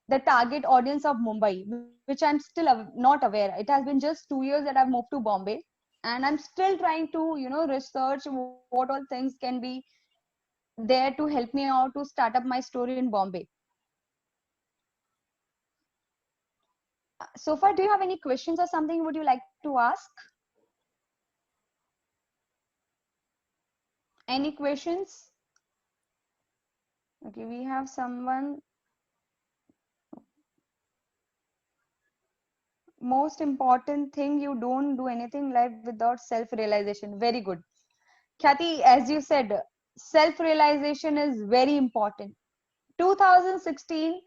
the target audience of Mumbai, which I'm still not aware. It has been just 2 years that I've moved to Bombay, and I'm still trying to research what all things can be there to help me out to start up my store in Bombay. So far, do you have any questions or something would you like to ask? Any questions? Okay, we have someone. Most important thing, you don't do anything life without self-realization. Very good. Khyati, as you said, self-realization is very important. 2016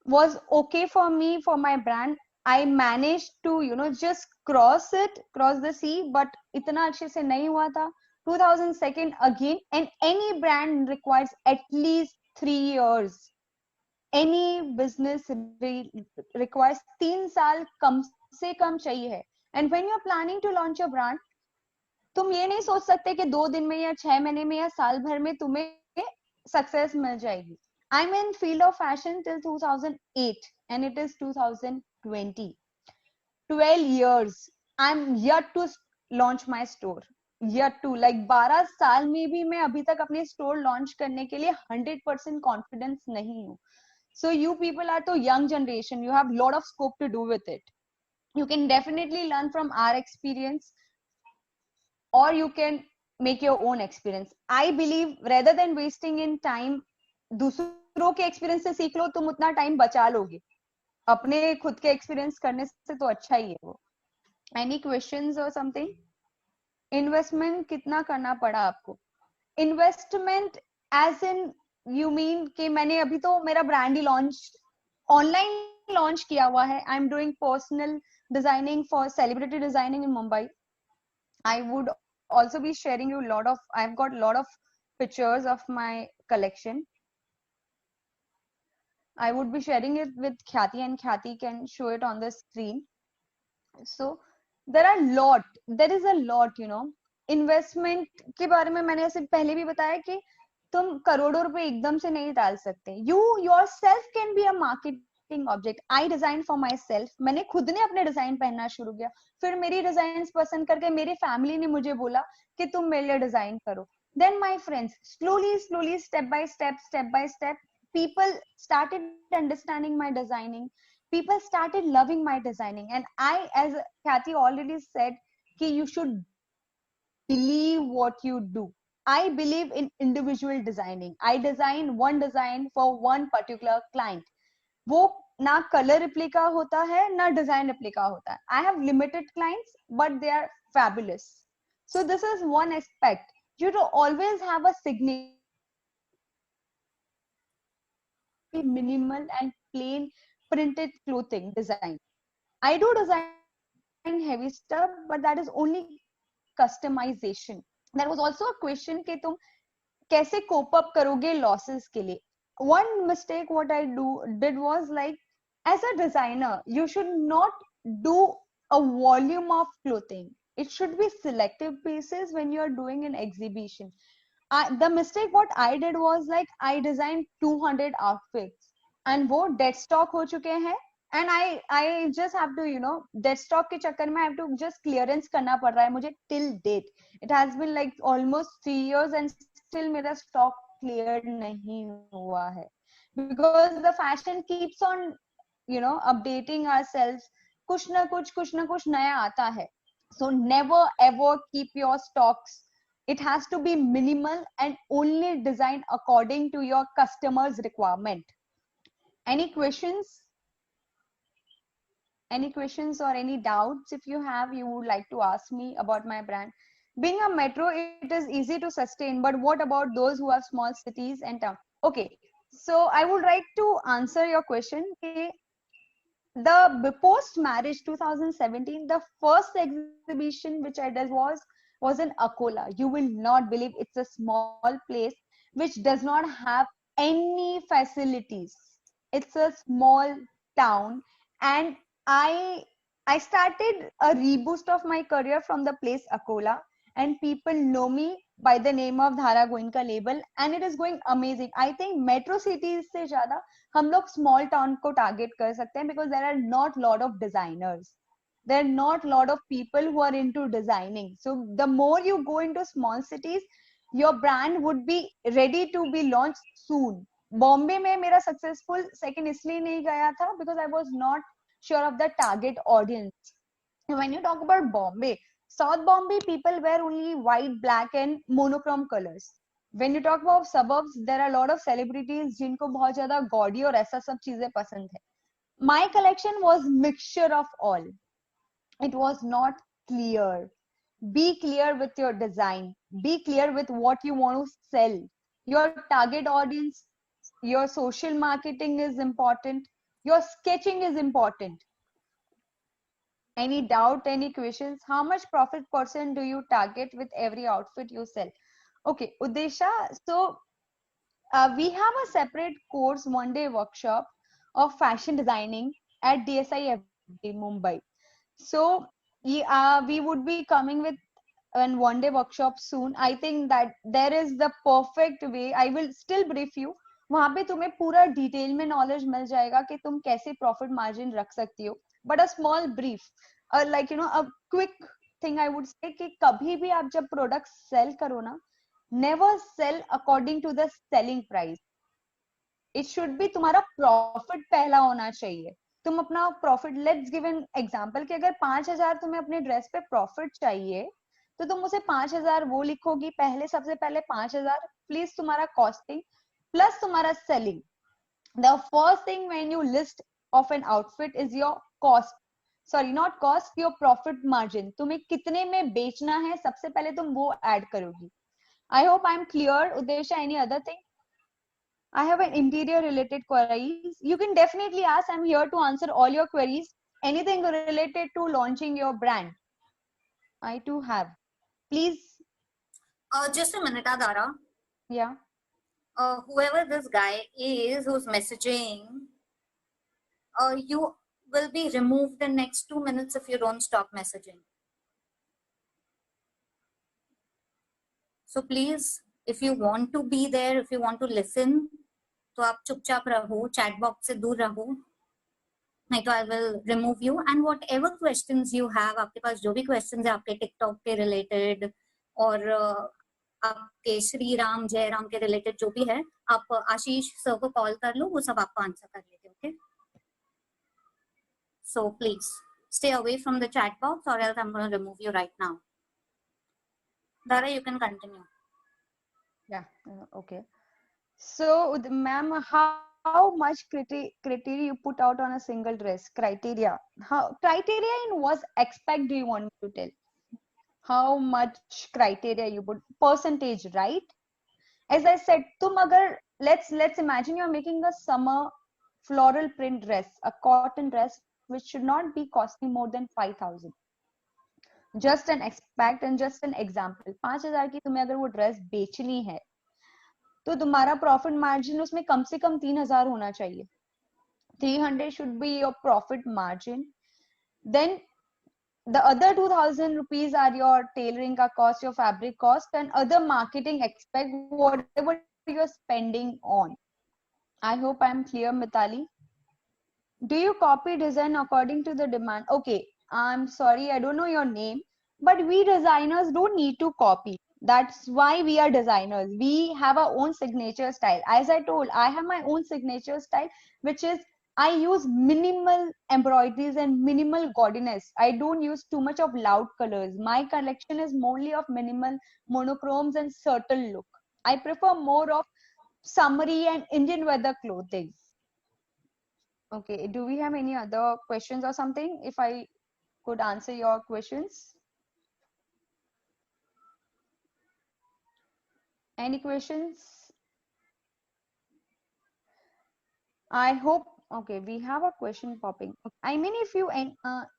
was okay for me, for my brand. I managed to just cross the sea, but itna अच्छे से नहीं हुआ था. 2002 again, and any brand requires at least 3 years. Any business requires 3 साल कम से कम चाहिए है. And when you're planning to launch a brand, तुम ये नहीं सोच सकते कि 2 दिन में या 6 महीने में या साल भर में तुम्हें सक्सेस मिल जाएगी. I'm in field of fashion till 2008, and it is 2020. 12 years. I'm yet to launch my store. Yet to, like 12 साल में भी मैं अभी तक अपने store launch करने के लिए 100% confidence नहीं हूँ. So you people are the young generation. You have a lot of scope to do with it. You can definitely learn from our experience, or you can make your own experience. I believe rather than wasting in time, दूसरों के experience से सीख लो, तुम उतना time बचा लोगे. अपने खुद के experience करने से तो अच्छा ही है वो. Any questions or something? Investment कितना करना पड़ा आपको? Investment as in you mean कि मैंने अभी तो मेरा brand ही launch online launch किया हुआ है. I'm doing personal designing for celebrity designing in Mumbai. I would also be sharing you I've got a lot of pictures of my collection. I would be sharing it with Khyati, and Khyati can show it on the screen. So there is a lot, you know. Investment के बारे में मैंने ऐसे पहले भी बताया कि तुम करोड़ों रुपए एकदम से नहीं डाल सकते. You yourself can be a marketing object. I designed for myself. मैंने खुद ने अपने डिजाइन पहनना शुरू किया, फिर मेरी डिजाइन पसंद करके मेरी फैमिली ने मुझे बोला कि तुम मेरे लिए डिजाइन करो. Then my friends, slowly, step by step, people started understanding my designing. People started loving my designing, and I, as Kathy already said, कि you should believe what you do. I believe in individual designing. I design one design for one particular client. वो ना color replica होता है ना design replica होता है. I have limited clients, but they are fabulous. So this is one aspect. You to always have a signature, minimal and plain printed clothing design. I do design heavy stuff, but that is only customization. There was also a question कि तुम कैसे cope up करोगे losses के लिए. One mistake what I did was, like, as a designer, you should not do a volume of clothing. It should be selective pieces when you are doing an exhibition. The mistake what I did was, like, I designed 200 outfits and वो dead stock हो चुके हैं, and I just have to, you know, dead stock के चक्कर में I have to just clearance करना पड़ रहा है मुझे till date. It has been like almost 3 years and still मेरा stock cleared नहीं हुआ है, because the fashion keeps on, you know, updating ourselves. कुछ ना कुछ नया आता है. So never ever keep your stocks. It has to be minimal and only designed according to your customer's requirement. Any questions? Any questions or any doubts if you have, you would like to ask me about my brand? Being a metro, it is easy to sustain, but what about those who have small cities and town? Okay, so I would like to answer your question. The post marriage 2017, the first exhibition which I did was in Akola. You will not believe, it's a small place which does not have any facilities. It's a small town, and I I started a reboost of my career from the place Akola, and people know me by the name of Dhara Goenka label, and it is going amazing. I think metro cities से ज़्यादा हम लोग small town को target कर सकते हैं, because there are not lot of designers. There are not lot of people who are into designing. So the more you go into small cities, your brand would be ready to be launched soon. Bombay में मेरा successful second इसलिए नहीं गया था because I was not sure of the target audience. When you talk about Bombay, South Bombay, people wear only white, black and monochrome colors. When you talk about suburbs, there are a lot of celebrities जिनको बहुत ज़्यादा gaudy और ऐसा सब चीजें पसंद है. My collection was mixture of all. It was not clear. Be clear with your design. Be clear with what you want to sell. Your target audience, your social marketing is important. Your sketching is important. Any doubt, any questions? How much profit percent do you target with every outfit you sell? Okay, Udesha, so we have a separate course, one-day workshop of fashion designing at DSI FD Mumbai. So we would be coming with an one-day workshop soon. I think that there is the perfect way. I will still brief you. वहां पे तुम्हें पूरा detail में knowledge मिल जाएगा कि तुम कैसे profit margin रख सकती हो. But a small brief, like, you know, a quick thing I would say कि कभी भी आप जब प्रोडक्ट सेल करो ना, never sell according to the selling price. It should be तुम्हारा प्रॉफिट पहला होना चाहिए. तुम अपना profit, let's give an example कि अगर 5,000 तुम्हें अपने ड्रेस पे प्रॉफिट चाहिए, तो तुम उसे 5,000 वो लिखोगी पहले, सबसे पहले 5,000 प्लीज तुम्हारा कॉस्टिंग प्लस तुम्हारा selling. The first thing when you list of an outfit is your cost. Sorry, not cost, your profit margin. तुम्हें कितने में बेचना है, सबसे पहले तुम वो ऐड करोगी. I hope I'm clear. Udesha, any other thing? I have an interior related queries. You can definitely ask. I'm here to answer all your queries. Anything related to launching your brand. I too have. Please. Just a minute, Adara. Yeah. whoever this guy is who's messaging, you will be removed in next 2 minutes if you don't stop messaging. So please, if you want to be there, if you want to listen, तो आप चुपचाप रहो, chat box से दूर रहो, नहीं तो I will remove you. And whatever questions you have, आपके पास जो भी questions है आपके TikTok के related और आपके श्री राम जय राम के related जो भी है, आप आशीष सर को कॉल कर लो, वो सब आपको आंसर कर लेंगे, okay? So please stay away from the chat box or else I'm going to remove you right now. Dara, you can continue. Yeah, okay. So, ma'am, how much criteria you put out on a single dress? Criteria. How criteria in what aspect do you want me to tell? How much criteria you put? Percentage, right? As I said, let's imagine you're making a summer floral print dress, a cotton dress, which should not be costing more than 5,000. Just an expect and just an example. 5,000 की तुम्हें अगर वो dress बेचनी है तो तुम्हारा profit margin उसमें कम से कम 3,000 होना चाहिए. 300 should be your profit margin. Then the other 2,000 rupees are your tailoring cost, your fabric cost, and other marketing aspect, whatever you're spending on. I hope I'm clear, Mitali. Do you copy design according to the demand? Okay, I'm sorry, I don't know your name, but we designers don't need to copy. That's why we are designers. We have our own signature style. As I told, I have my own signature style, which is I use minimal embroideries and minimal gaudiness. I don't use too much of loud colors. My collection is mostly of minimal monochromes and subtle look. I prefer more of summery and Indian weather clothing. Okay, do we have any other questions or something? If I could answer your questions. Any questions? I hope. Okay, we have a question popping. I mean,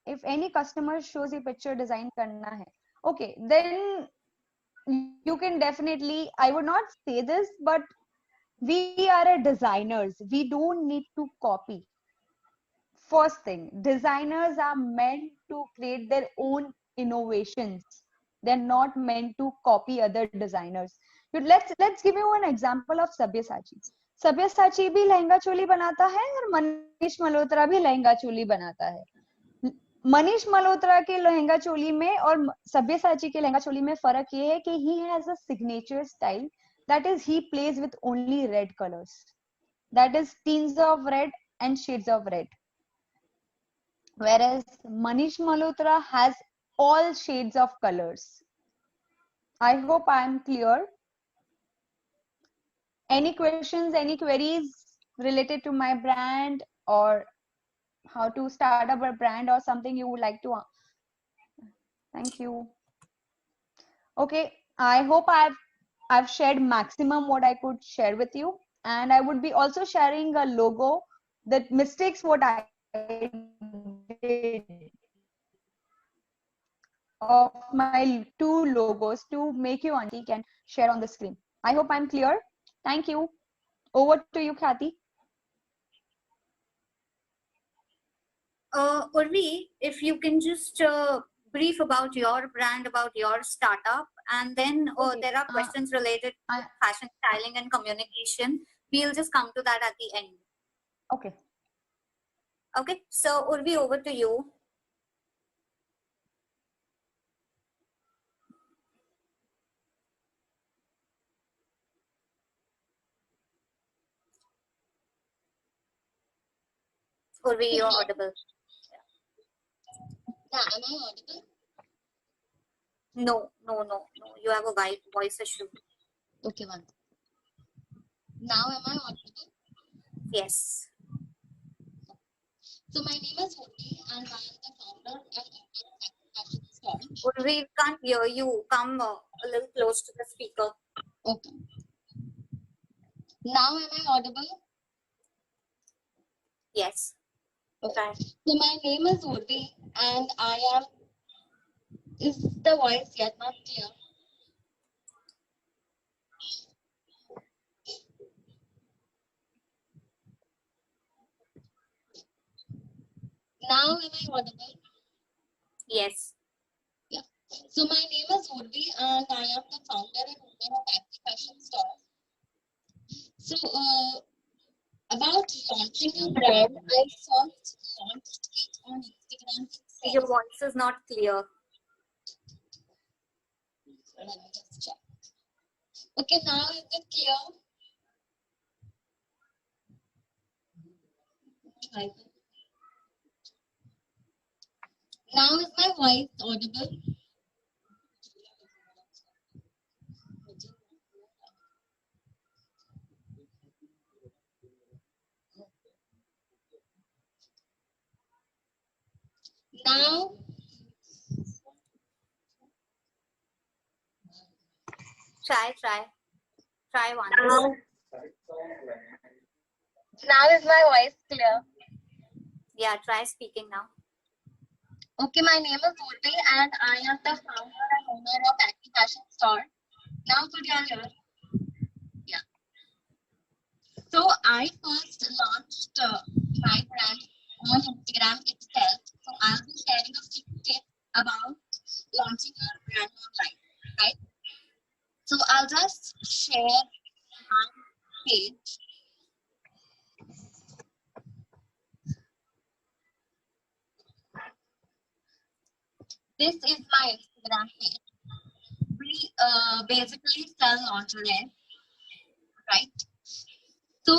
if any customer shows a picture design karna hai, okay, then you can definitely. I would not say this, but we are a designers. We don't need to copy. First thing, designers are meant to create their own innovations. They're not meant to copy other designers. Let's give you an example of Sabyasachi. Sabyasachi भी लहंगा चोली बनाता है और मनीष मल्होत्रा भी लहंगा चोली बनाता है. मनीष मल्होत्रा के लहंगा चोली में और सब्यसाची के लहंगा चोली में फर्क ये है कि he has a signature style, that is he plays with only red colors, that is tints of red and shades of red, whereas Manish Malhotra has all shades of colors. I hope I am clear. Any questions, any queries related to my brand or how to start up a brand or something you would like to? Thank you. Okay, I hope I've shared maximum what I could share with you, and I would be also sharing a logo, the mistakes what I did of my two logos to make you understand and share on the screen. I hope I'm clear. Thank you. Over to you, Khyati. Urvi, if you can just brief about your brand, about your startup, and then Okay. there are questions related to fashion styling and communication. We'll just come to that at the end. Okay. Okay, so Urvi, over to you. Urvi, you're audible. Yeah, am I audible? No. You have a voice issue. Okay, one. Now am I audible? Yes. So my name is Urvi and I am the founder and owner of Fashion Store. Urvi, can't hear you. Come a little close to the speaker. Okay. Now am I audible? Yes. Okay. So my name is Urvi and I am. Is the voice yet not clear? am I audible? Yes. Yeah. So my name is Urvi and I am the founder and owner of Active Fashion Store. So about launching a brand, I first launched it on Instagram Your itself. voice is not clear. Let me just check. Okay, now is it clear? Right. Now is my voice audible? Now, Try once. now is my voice clear? Yeah, try speaking now. Okay, my name is Urvi and I am the founder and owner of Active Fashion Store. Now could you all hear? Yeah. So I first launched my brand on Instagram itself. So I'll be sharing a few tips about launching your brand online, right? So I'll just share my page. This is my Instagram page. We basically sell lingerie, right? So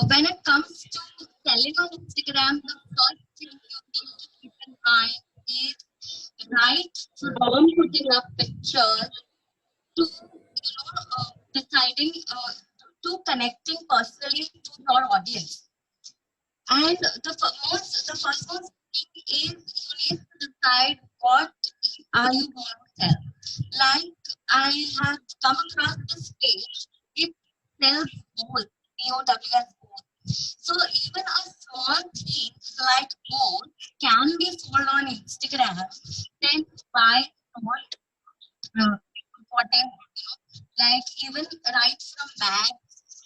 when it comes to selling on Instagram, the first thing you need to keep in mind is right from putting up pictures to deciding to connecting personally to your audience. And the first most thing is you need to decide what are you going to sell. Like I have come across this page, it sells gold, BOWS gold. So even a small thing like gold can be sold on Instagram. Then why not important? Like even right from bags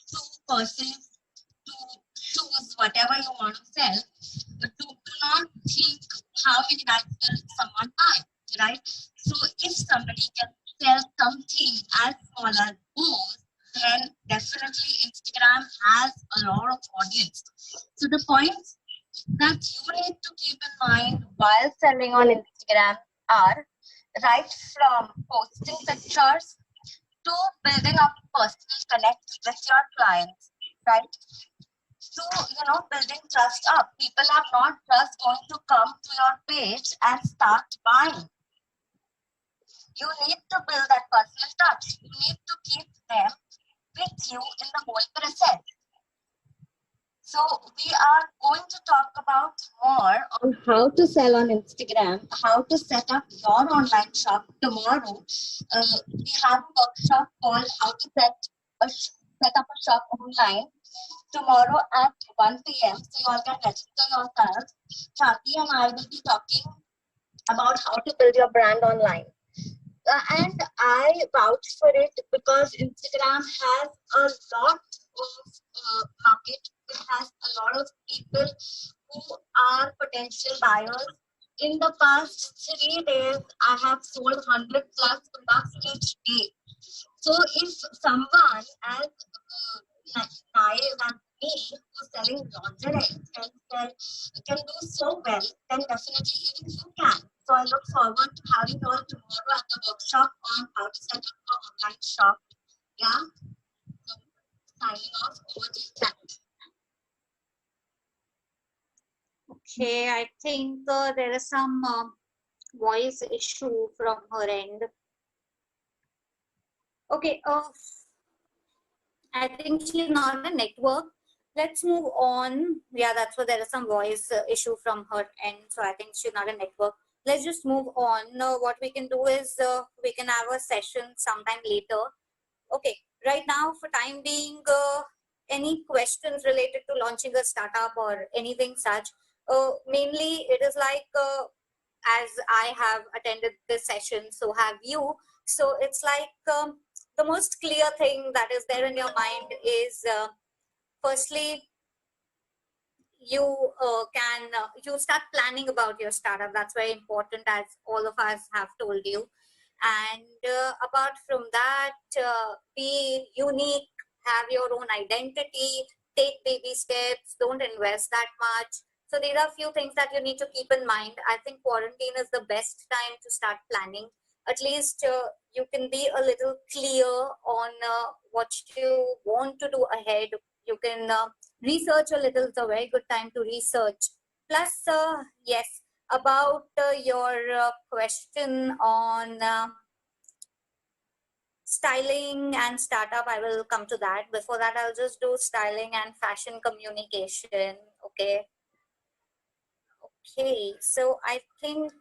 to purses to shoes, whatever you want to sell, do not think how many bags will someone buy, right? So if somebody can sell something as small as those, then definitely Instagram has a lot of audience. So the points that you need to keep in mind while selling on Instagram are right from posting pictures to building up personal connect with your clients, right? So, building trust up. People are not just going to come to your page and start buying. You need to build that personal touch. You need to keep them with you in the whole process. So we are going to talk about more on how to sell on Instagram, how to set up your online shop tomorrow. We have a workshop called how to set up a shop online tomorrow at 1 p.m. So you all can register yourselves. Chati and I will be talking about how to build your brand online. And I vouch for it because Instagram has a lot of market. It has a lot of people who are potential buyers. In the past 3 days, I have sold 100 plus products each day. So if someone as naive as me who's selling lingerie can do so well, then definitely even you can. So I look forward to having you all tomorrow at the workshop on how to set up an online shop. Yeah. So signing off, over to you, Kat. Okay, I think there is some voice issue from her end. Okay, I think she's not a network. Let's move on. Yeah, that's what there is some voice issue from her end. So I think she's not a network. Let's just move on. What we can do is we can have a session sometime later. Okay, right now for time being, any questions related to launching a startup or anything such? Mainly it is like as I have attended this session, so have you. So it's like the most clear thing that is there in your mind is firstly, you start planning about your startup. That's very important, as all of us have told you. And apart from that, be unique, have your own identity, take baby steps, don't invest that much. So there are a few things that you need to keep in mind. I think quarantine is the best time to start planning. At least you can be a little clear on what you want to do ahead. You can research a little. It's a very good time to research. Plus, yes, about your question on styling and startup, I will come to that. Before that, I'll just do styling and fashion communication. Okay. Okay, so I think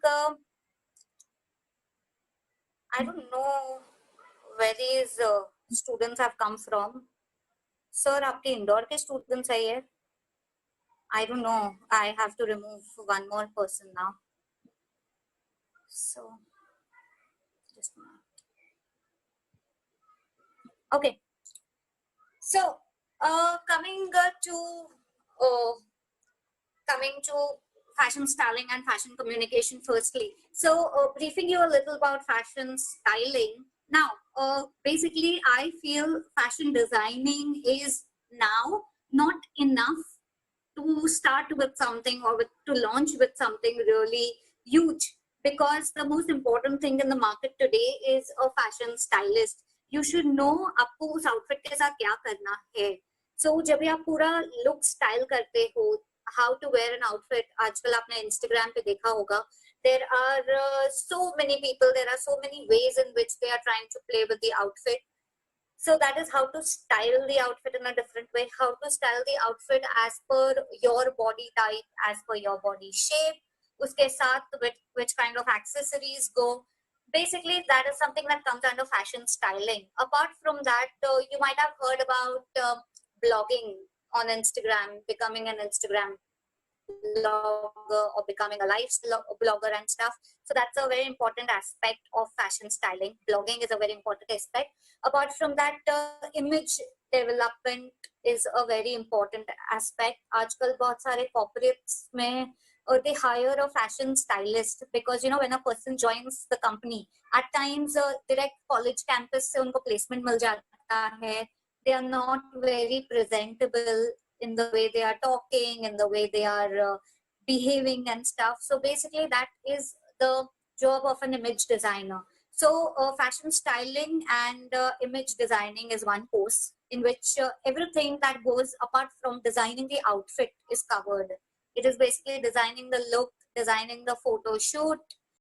I don't know where these students have come from. Sir, आपके इंदौर के students है ये? I don't know. I have to remove one more person now. So, just a minute. Okay. So, coming to fashion styling and fashion communication firstly. So, briefing you a little about fashion styling. Now, basically, I feel fashion designing is now not enough to start with something or to launch with something really huge, because the most important thing in the market today is a fashion stylist. You should know आपको उस outfit के साथ क्या करना है. So जब भी आप पूरा look style करते हो, how to wear an outfit, आजकल आपने Instagram पे देखा होगा, there are so many people, there are so many ways in which they are trying to play with the outfit. So that is how to style the outfit in a different way, how to style the outfit as per your body type, as per your body shape, uske saath which kind of accessories go. Basically, that is something that comes under fashion styling. Apart from that, you might have heard about blogging on Instagram, becoming an Instagram blogger or becoming a lifestyle blogger and stuff. So that's a very important aspect of fashion styling. Blogging is a very important aspect. Apart from that, image development is a very important aspect. आजकल बहुत सारे corporates में they hire a fashion stylist, because you know when a person joins the company, at times direct college campus से उनको placement मिल जाता है. They are not very presentable in the way they are talking, in the way they are behaving and stuff. So basically that is the job of an image designer. So fashion styling and image designing is one course in which everything that goes apart from designing the outfit is covered. It is basically designing the look, designing the photo shoot,